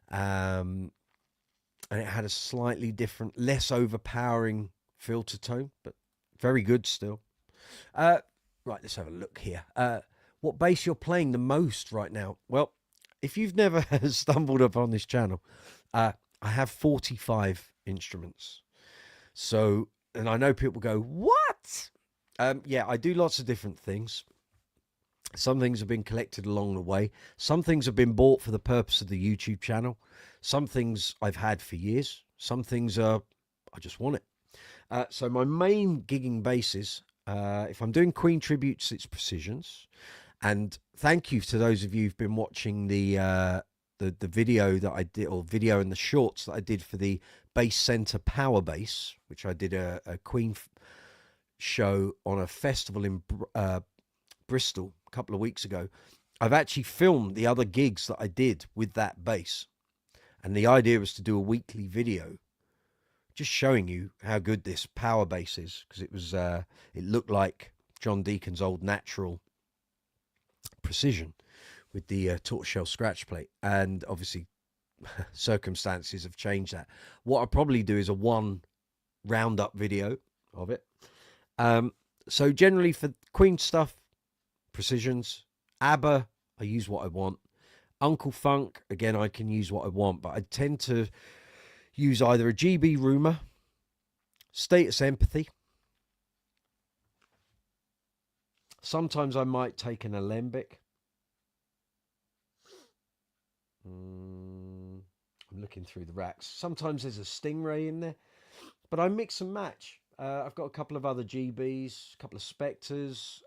And it had a slightly different, less overpowering filter tone, but very good still. Right, let's have a look here. What bass you're playing the most right now? Well, if you've never stumbled upon this channel, I have 45 instruments. So, and I know people go, what? Yeah, I do lots of different things. Some things have been collected along the way. Some things have been bought for the purpose of the YouTube channel. Some things I've had for years. Some things are, I just want it. So my main gigging basses, if I'm doing Queen tributes, it's Precisions. And thank you to those of you who've been watching the video that I did, or video and the shorts that I did for the Bass Center Power Bass, which I did a Queen show on a festival in Bristol a couple of weeks ago, I've actually filmed the other gigs that I did with that bass. And the idea was to do a weekly video just showing you how good this power bass is, because it looked like John Deacon's old Natural Precision with the tortoiseshell scratch plate. And obviously circumstances have changed that. What I'll probably do is a one roundup video of it. So generally for Queen stuff, Precisions. ABBA, I use what I want. Uncle Funk, again, I can use what I want, but I tend to use either a GB Rumor, Status Empathy. Sometimes I might take an Alembic. I'm looking through the racks. Sometimes there's a Stingray in there, but I mix and match. I've got a couple of other GBs, a couple of Spectres,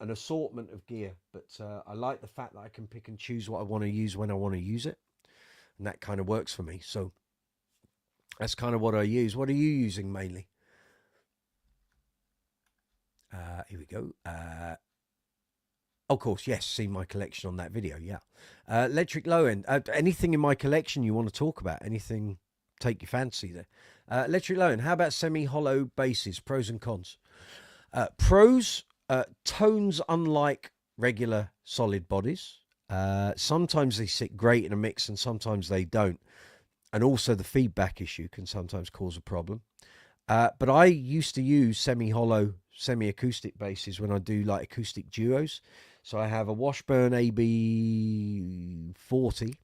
an assortment of gear. But I like the fact that I can pick and choose what I want to use when I want to use it. And that kind of works for me. So that's kind of what I use. What are you using mainly? Here we go. Of course, yes, see my collection on that video, yeah. Electric low end. Anything in my collection you want to talk about? Anything take your fancy there? Electric low end. How about semi-hollow basses? Pros and cons. Pros, tones unlike regular solid bodies. Sometimes they sit great in a mix and sometimes they don't. And also the feedback issue can sometimes cause a problem. But I used to use semi-hollow, semi-acoustic basses when I do like acoustic duos. So I have a Washburn AB40,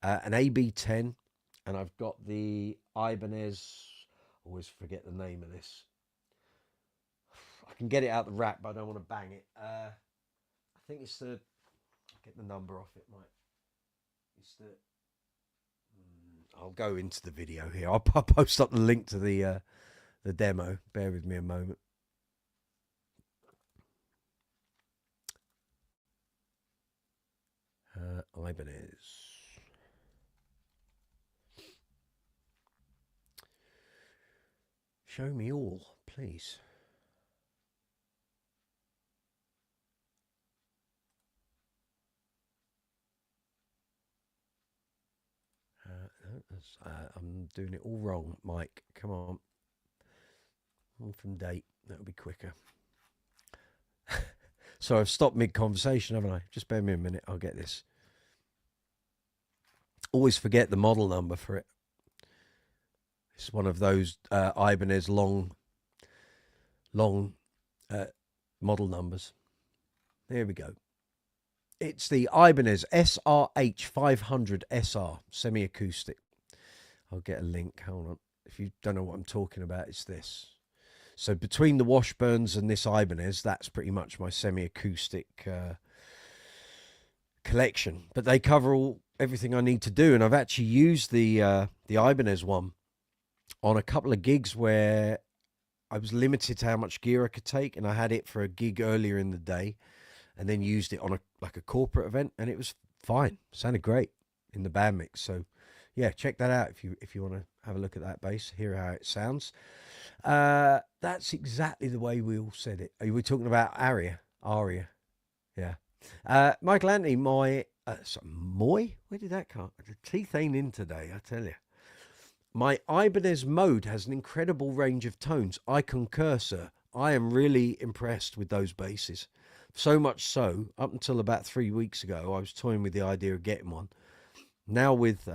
an AB10, and I've got the Ibanez. I always forget the name of this. I can get it out the rack, but I don't want to bang it. I think it's the. I'll get the number off it, Mike. It's the. I'll go into the video here. I'll post up the link to the demo. Bear with me a moment. Ibanez. Show me all, please. I'm doing it all wrong, Mike. Come on. One from date. That'll be quicker. So I've stopped mid-conversation, haven't I? Just bear me a minute. I'll get this. Always forget the model number for it. It's one of those Ibanez long model numbers. There we go. It's the Ibanez SRH 500 SR semi-acoustic. I'll get a link. Hold on. If you don't know what I'm talking about, it's this. So between the Washburns and this Ibanez, that's pretty much my semi-acoustic collection. But they cover everything I need to do. And I've actually used the Ibanez one on a couple of gigs where I was limited to how much gear I could take. And I had it for a gig earlier in the day and then used it on a corporate event. And it was fine. Sounded great in the band mix. So yeah, check that out if you want to have a look at that bass, hear how it sounds. That's exactly the way we all said it. Are we talking about Aria? Yeah. Michael Anthony, Moy, where did that come? The teeth ain't in today, I tell you. My Ibanez mode has an incredible range of tones. I concur, sir. I am really impressed with those basses. So much so, up until about 3 weeks ago, I was toying with the idea of getting one. Now with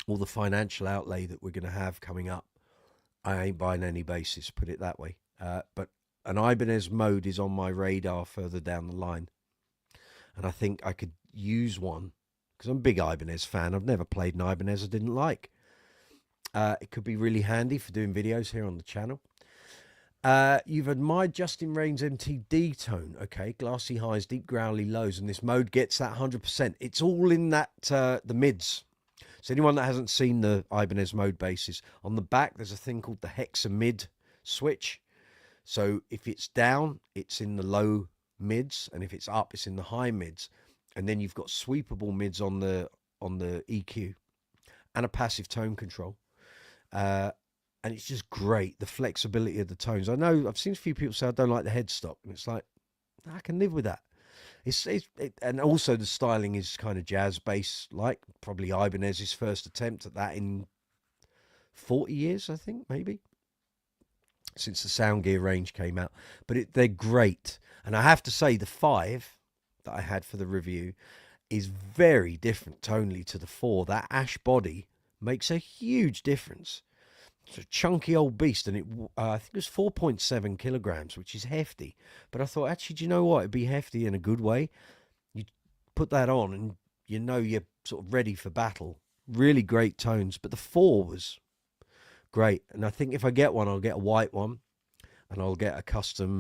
all the financial outlay that we're going to have coming up, I ain't buying any basses, put it that way. But an Ibanez mode is on my radar further down the line. And I think I could use one, because I'm a big Ibanez fan. I've never played an Ibanez I didn't like. It could be really handy for doing videos here on the channel. You've admired Justin Rain's MTD tone. Okay, glassy highs, deep growly lows, and this mode gets that 100%. It's all in that the mids. So anyone that hasn't seen the Ibanez mode basses, on the back there's a thing called the hexa mid switch. So if it's down, it's in the low mids, and if it's up, it's in the high mids. And then you've got sweepable mids on the EQ and a passive tone control. and it's just great. The flexibility of the tones. I know I've seen a few people say I don't like the headstock, and it's like I can live with that. And also the styling is kind of jazz bass, like probably Ibanez's first attempt at that in 40 years, I think, maybe, since the Sound Gear range came out. But they're great. And I have to say, the 5 that I had for the review is very different tonally to the 4. That ash body makes a huge difference. It's a chunky old beast, and I think it was 4.7 kilograms, which is hefty. But I thought, actually, do you know what? It'd be hefty in a good way. You put that on, and you know you're sort of ready for battle. Really great tones. But the 4 was great. And I think if I get one, I'll get a white one, and I'll get a custom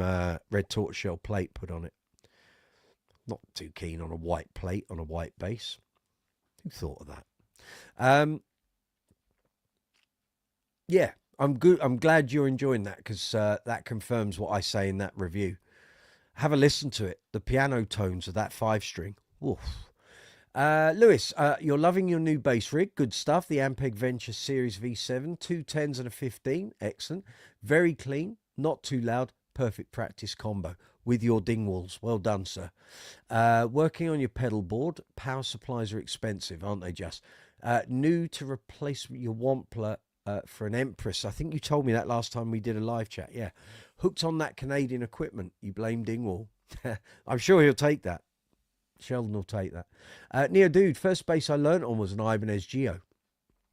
red tortoiseshell plate put on it. Not too keen on a white plate on a white bass. Who thought of that? Yeah, I'm good. I'm glad you're enjoying that, because that confirms what I say in that review. Have a listen to it. The piano tones of that 5-string. Woof. Lewis, you're loving your new bass rig. Good stuff. The Ampeg Venture Series V7, 2 10s and a 15. Excellent. Very clean, not too loud. Perfect practice combo with your Dingwalls. Well done, sir. Working on your pedal board. Power supplies are expensive, aren't they, just? New to replace your Wampler for an Empress. I think you told me that last time we did a live chat. Yeah. Hooked on that Canadian equipment. You blame Dingwall. I'm sure he'll take that. Sheldon will take that. Neo Dude, first bass I learnt on was an Ibanez Geo.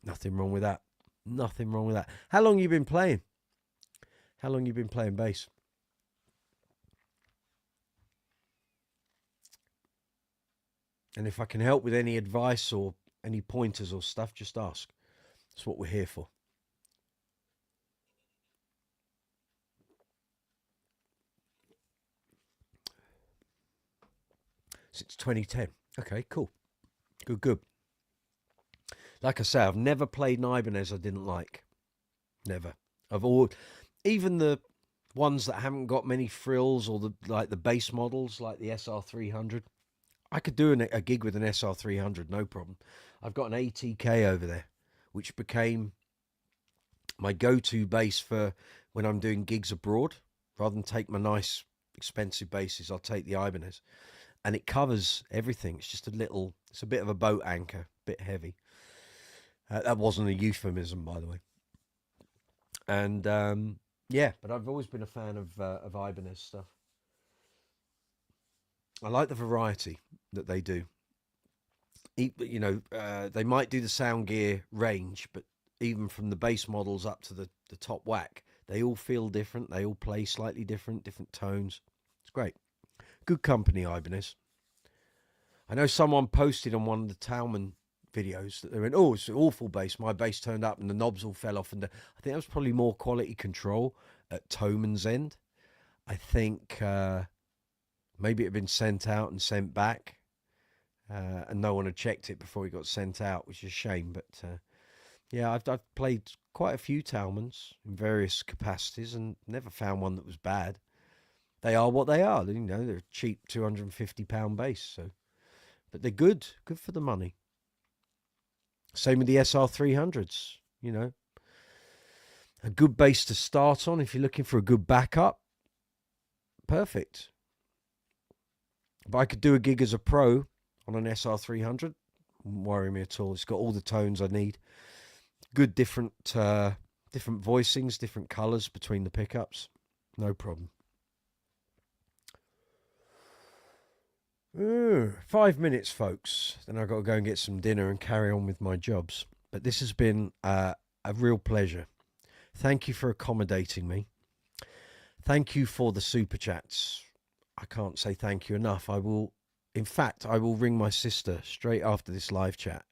Nothing wrong with that. Nothing wrong with that. How long you been playing? How long you been playing bass? And if I can help with any advice or any pointers or stuff, just ask. That's what we're here for. Since 2010. Okay, cool. Good. Like I say, I've never played an Ibanez I didn't like. Never. Even the ones that haven't got many frills, or the base models like the SR300. I could do a gig with an SR300, no problem. I've got an ATK over there, which became my go-to bass for when I'm doing gigs abroad. Rather than take my nice, expensive basses, I'll take the Ibanez. And it covers everything. It's a bit of a boat anchor, a bit heavy. That wasn't a euphemism, by the way. And yeah, but I've always been a fan of Ibanez stuff. I like the variety that they do. They might do the Sound Gear range, but even from the base models up to the top whack, they all feel different. They all play slightly different tones. It's great. Good company, Ibanez. I know someone posted on one of the THOMANN videos that they went, "Oh, it's an awful bass. My bass turned up and the knobs all fell off." And I think that was probably more quality control at THOMANN's end. I think maybe it had been sent out and sent back, and no one had checked it before it got sent out, which is a shame. But yeah, I've played quite a few THOMANNs in various capacities and never found one that was bad. They are what they are. They're a cheap £250 bass, so, but they're good for the money. Same with the SR300s. A good bass to start on if you're looking for a good backup. Perfect. But I could do a gig as a pro on an SR300. Wouldn't worry me at all. It's got all the tones I need. Good different voicings, different colours between the pickups. No problem. 5 minutes, folks. Then I've got to go and get some dinner and carry on with my jobs. But this has been a real pleasure. Thank you for accommodating me. Thank you for the super chats. I can't say thank you enough. In fact, I will ring my sister straight after this live chat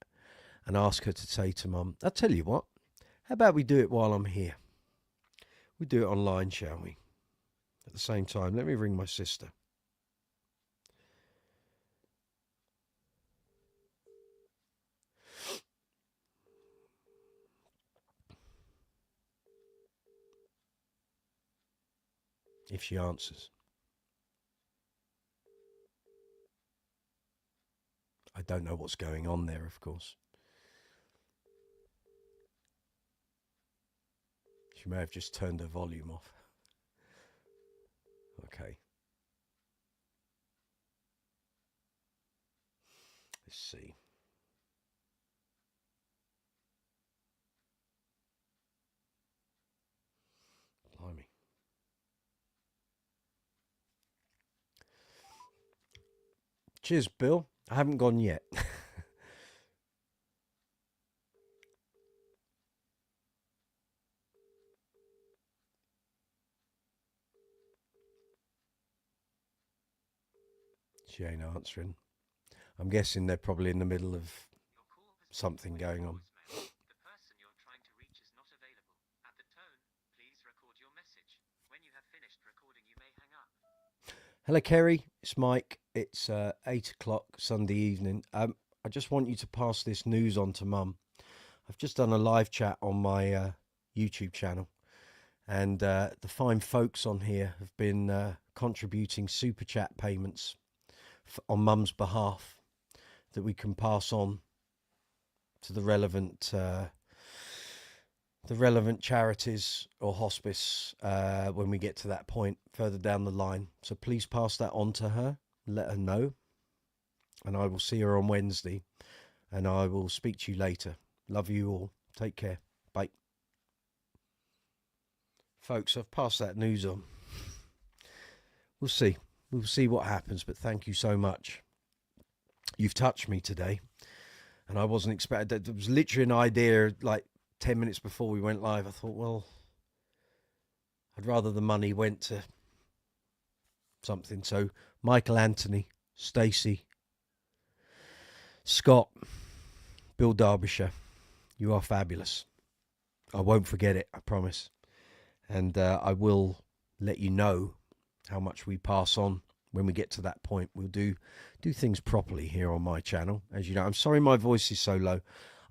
and ask her to say to Mum, I'll tell you what, how about we do it while I'm here? We do it online, shall we? At the same time, let me ring my sister. If she answers. I don't know what's going on there, of course. She may have just turned her volume off. Okay. Let's see. Blimey. Cheers, Bill. I haven't gone yet. She ain't answering. I'm guessing they're probably in the middle of something going on. The person you're trying to reach is not available. At the tone, please record your message. When you have finished recording, you may hang up. Hello, Kerry. It's Mike. It's 8 o'clock Sunday evening. I just want you to pass this news on to Mum. I've just done a live chat on my YouTube channel, and the fine folks on here have been contributing super chat payments on Mum's behalf that we can pass on to the relevant charities or hospice when we get to that point further down the line. So please pass that on to her, let her know, and I will see her on Wednesday, and I will speak to you later. Love you all. Take care. Bye. Folks, I've passed that news on. We'll see. We'll see what happens, but thank you so much. You've touched me today, and I wasn't expecting. There was literally an idea like 10 minutes before we went live. I thought, well, I'd rather the money went to something. So Michael Anthony, Stacey, Scott, Bill Derbyshire, you are fabulous. I won't forget it, I promise. And I will let you know how much we pass on when we get to that point. We'll do things properly here on my channel. As you know, I'm sorry my voice is so low.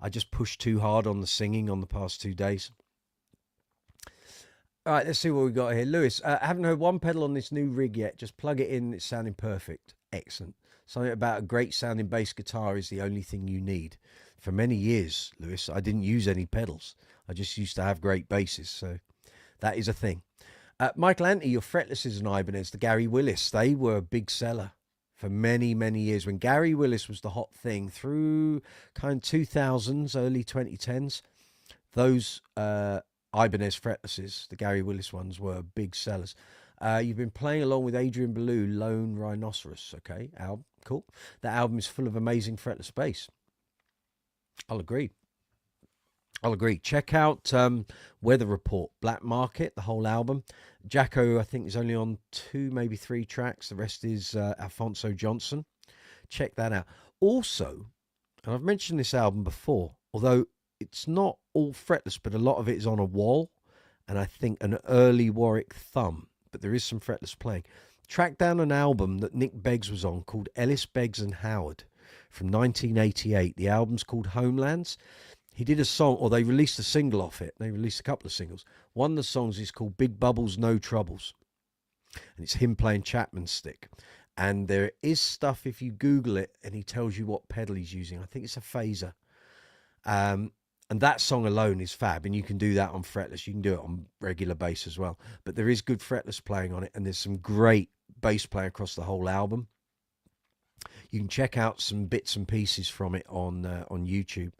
I just pushed too hard on the singing on the past 2 days. All right, let's see what we got here. Lewis, I haven't heard one pedal on this new rig yet. Just plug it in. It's sounding perfect. Excellent. Something about a great sounding bass guitar is the only thing you need. For many years, Lewis, I didn't use any pedals. I just used to have great basses. So that is a thing. Michael Anthony, your fretlesses and Ibanez, the Gary Willis, they were a big seller for many, many years. When Gary Willis was the hot thing through kind of 2000s, early 2010s, those Ibanez fretlesses, the Gary Willis ones, were big sellers. You've been playing along with Adrian Belew, Lone Rhinoceros, okay, album, cool. That album is full of amazing fretless bass. I'll agree. Check out Weather Report, Black Market, the whole album. Jacko, I think, is only on 2, maybe 3 tracks. The rest is Alfonso Johnson. Check that out. Also, and I've mentioned this album before, although it's not all fretless, but a lot of it is on a wall, and I think an early Warwick thumb, but there is some fretless playing. Track down an album that Nick Beggs was on called Ellis, Beggs and Howard from 1988. The album's called Homelands. He did a song, or they released a single off it. They released a couple of singles. One of the songs is called Big Bubbles, No Troubles. And it's him playing Chapman stick. And there is stuff, if you Google it, and he tells you what pedal he's using. I think it's a phaser. And that song alone is fab. And you can do that on fretless. You can do it on regular bass as well. But there is good fretless playing on it. And there's some great bass playing across the whole album. You can check out some bits and pieces from it on YouTube,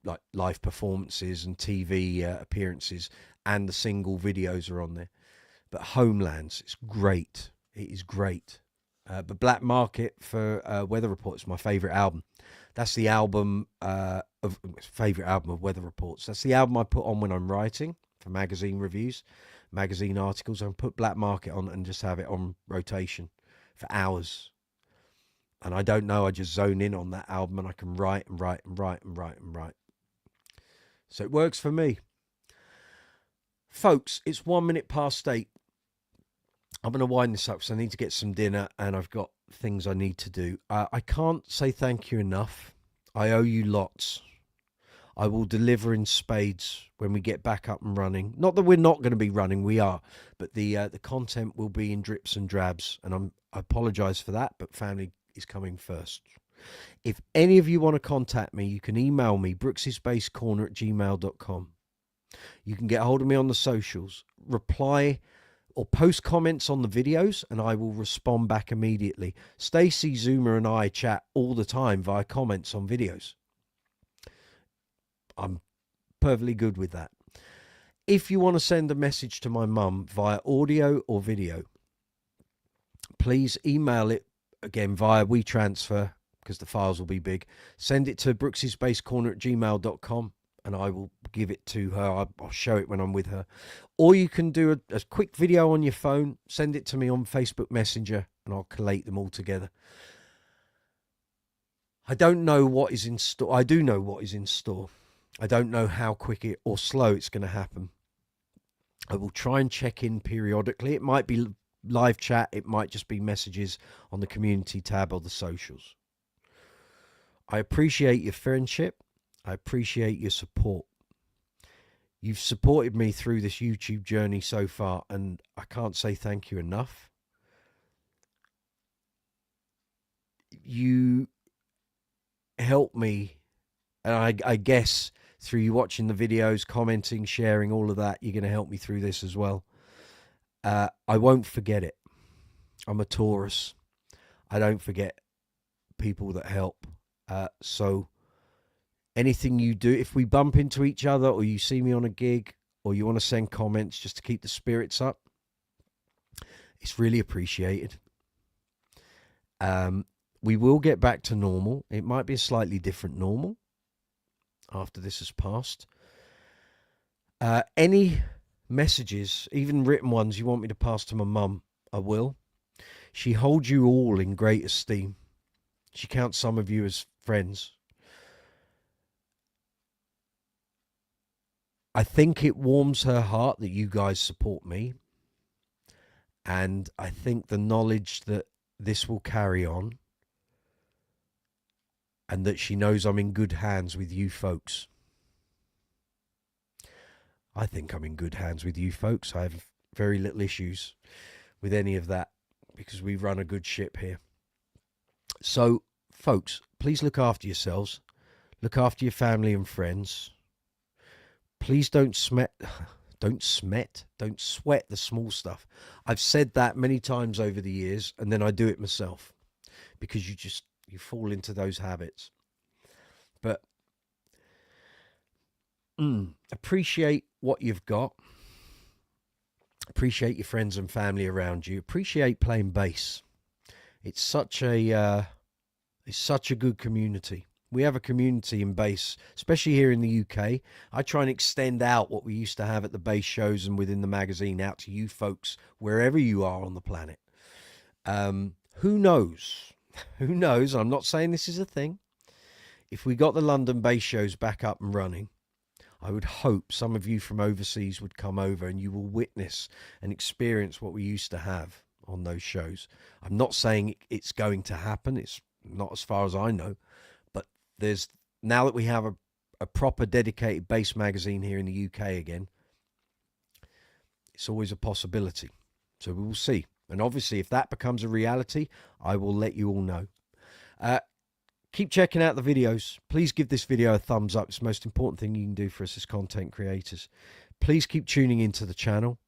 like live performances and TV appearances, and the single videos are on there. But Homelands, it's great. It is great. But Black Market for Weather Report is my favourite album. That's the album favourite album of Weather Reports. That's the album I put on when I'm writing for magazine reviews, magazine articles. I put Black Market on and just have it on rotation for hours. And I don't know, I just zone in on that album and I can write and write and write and write and write. So it works for me. Folks, it's 1 minute past 8. I'm going to wind this up because I need to get some dinner and I've got things I need to do. I can't say thank you enough. I owe you lots. I will deliver in spades when we get back up and running. Not that we're not going to be running, we are. But the content will be in drips and drabs. And I apologise for that, but family is coming first. If any of you want to contact me, you can email me, brooksysbasscorner@gmail.com. You can get hold of me on the socials, reply or post comments on the videos, and I will respond back immediately. Stacey, Zuma, and I chat all the time via comments on videos. I'm perfectly good with that. If you want to send a message to my mum via audio or video, please email it again via WeTransfer, because the files will be big. Send it to brooksy'sbasecorner@gmail.com and I will give it to her. I'll show it when I'm with her. Or you can do a quick video on your phone, send it to me on Facebook Messenger, and I'll collate them all together. I don't know what is in store. I do know what is in store. I don't know how quick or slow it's going to happen. I will try and check in periodically. It might be live chat. It might just be messages on the community tab or the socials. I appreciate your friendship. I appreciate your support. You've supported me through this YouTube journey so far, and I can't say thank you enough. You help me, and I guess through you watching the videos, commenting, sharing, all of that, you're going to help me through this as well. I won't forget it. I'm a Taurus. I don't forget people that help. So anything you do, if we bump into each other or you see me on a gig or you want to send comments just to keep the spirits up, it's really appreciated. We will get back to normal. It might be a slightly different normal after this has passed. Any messages, even written ones, you want me to pass to my mum, I will. She holds you all in great esteem. She counts some of you as friends. I think it warms her heart that you guys support me. And I think the knowledge that this will carry on and that she knows I'm in good hands with you folks. I think I'm in good hands with you folks. I have very little issues with any of that because we run a good ship here. So, folks, please look after yourselves. Look after your family and friends. Please don't sweat the small stuff. I've said that many times over the years, and then I do it myself because you fall into those habits. But appreciate what you've got. Appreciate your friends and family around you. Appreciate playing bass. It's such a good community. We have a community in bass, especially here in the UK. I try and extend out what we used to have at the bass shows and within the magazine out to you folks, wherever you are on the planet. Who knows? Who knows? I'm not saying this is a thing. If we got the London bass shows back up and running, I would hope some of you from overseas would come over and you will witness and experience what we used to have on those shows. I'm not saying it's going to happen. It's not as far as I know. But now that we have a proper dedicated bass magazine here in the UK again, it's always a possibility. So we will see. And obviously, if that becomes a reality, I will let you all know. Keep checking out the videos. Please give this video a thumbs up. It's the most important thing you can do for us as content creators. Please keep tuning into the channel.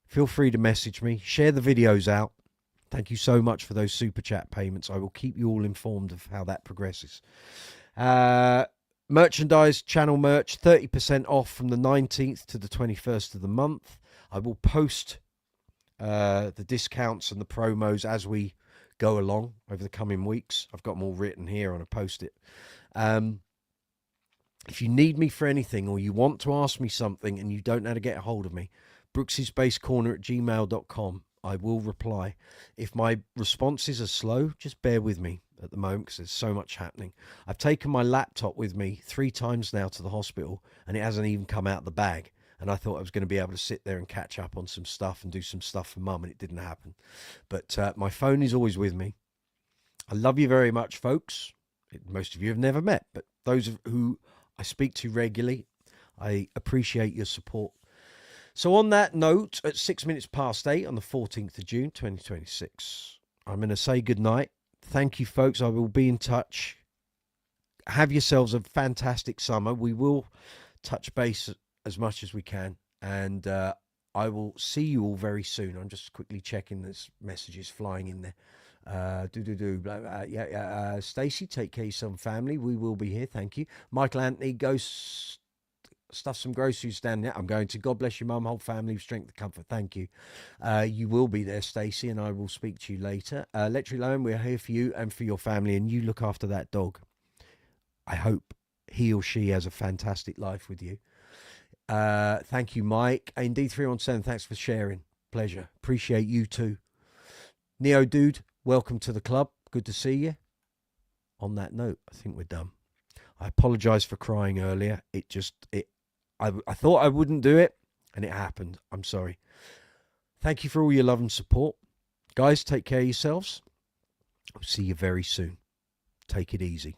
Feel free to message me. Share the videos out. Thank you so much for those super chat payments. I will keep you all informed of how that progresses. Merchandise, channel merch, 30% off from the 19th to the 21st of the month. I will post the discounts and the promos as we go along over the coming weeks. I've got them all written here on a post-it. If you need me for anything or you want to ask me something and you don't know how to get a hold of me, brooksy'sbasecorner@gmail.com. I will reply. If my responses are slow, just bear with me at the moment because there's so much happening. I've taken my laptop with me 3 times now to the hospital and it hasn't even come out of the bag. And I thought I was going to be able to sit there and catch up on some stuff and do some stuff for Mum, and it didn't happen. But my phone is always with me. I love you very much, folks. Most of you have never met, but those who I speak to regularly, I appreciate your support. So on that note, at 8 on the 14th of June, 2026, I'm going to say goodnight. Thank you, folks. I will be in touch. Have yourselves a fantastic summer. We will touch base as much as we can. And I will see you all very soon. I'm just quickly checking there's messages flying in there. Stacey, take care of some family. We will be here. Thank you. Michael Anthony, go stuff some groceries down there. I'm going to. God bless your mum, whole family, strength and comfort. Thank you. You will be there, Stacey, and I will speak to you later. Lecture Loan, we're here for you and for your family, and you look after that dog. I hope he or she has a fantastic life with you. Thank you, Mike. Indeed, 317, thanks for sharing. Pleasure. Appreciate you too. Neo Dude, welcome to the club. Good to see you. On that note, I think we're done. I apologize for crying earlier. I thought I wouldn't do it, and it happened. I'm sorry. Thank you for all your love and support. Guys, take care of yourselves. I'll see you very soon. Take it easy.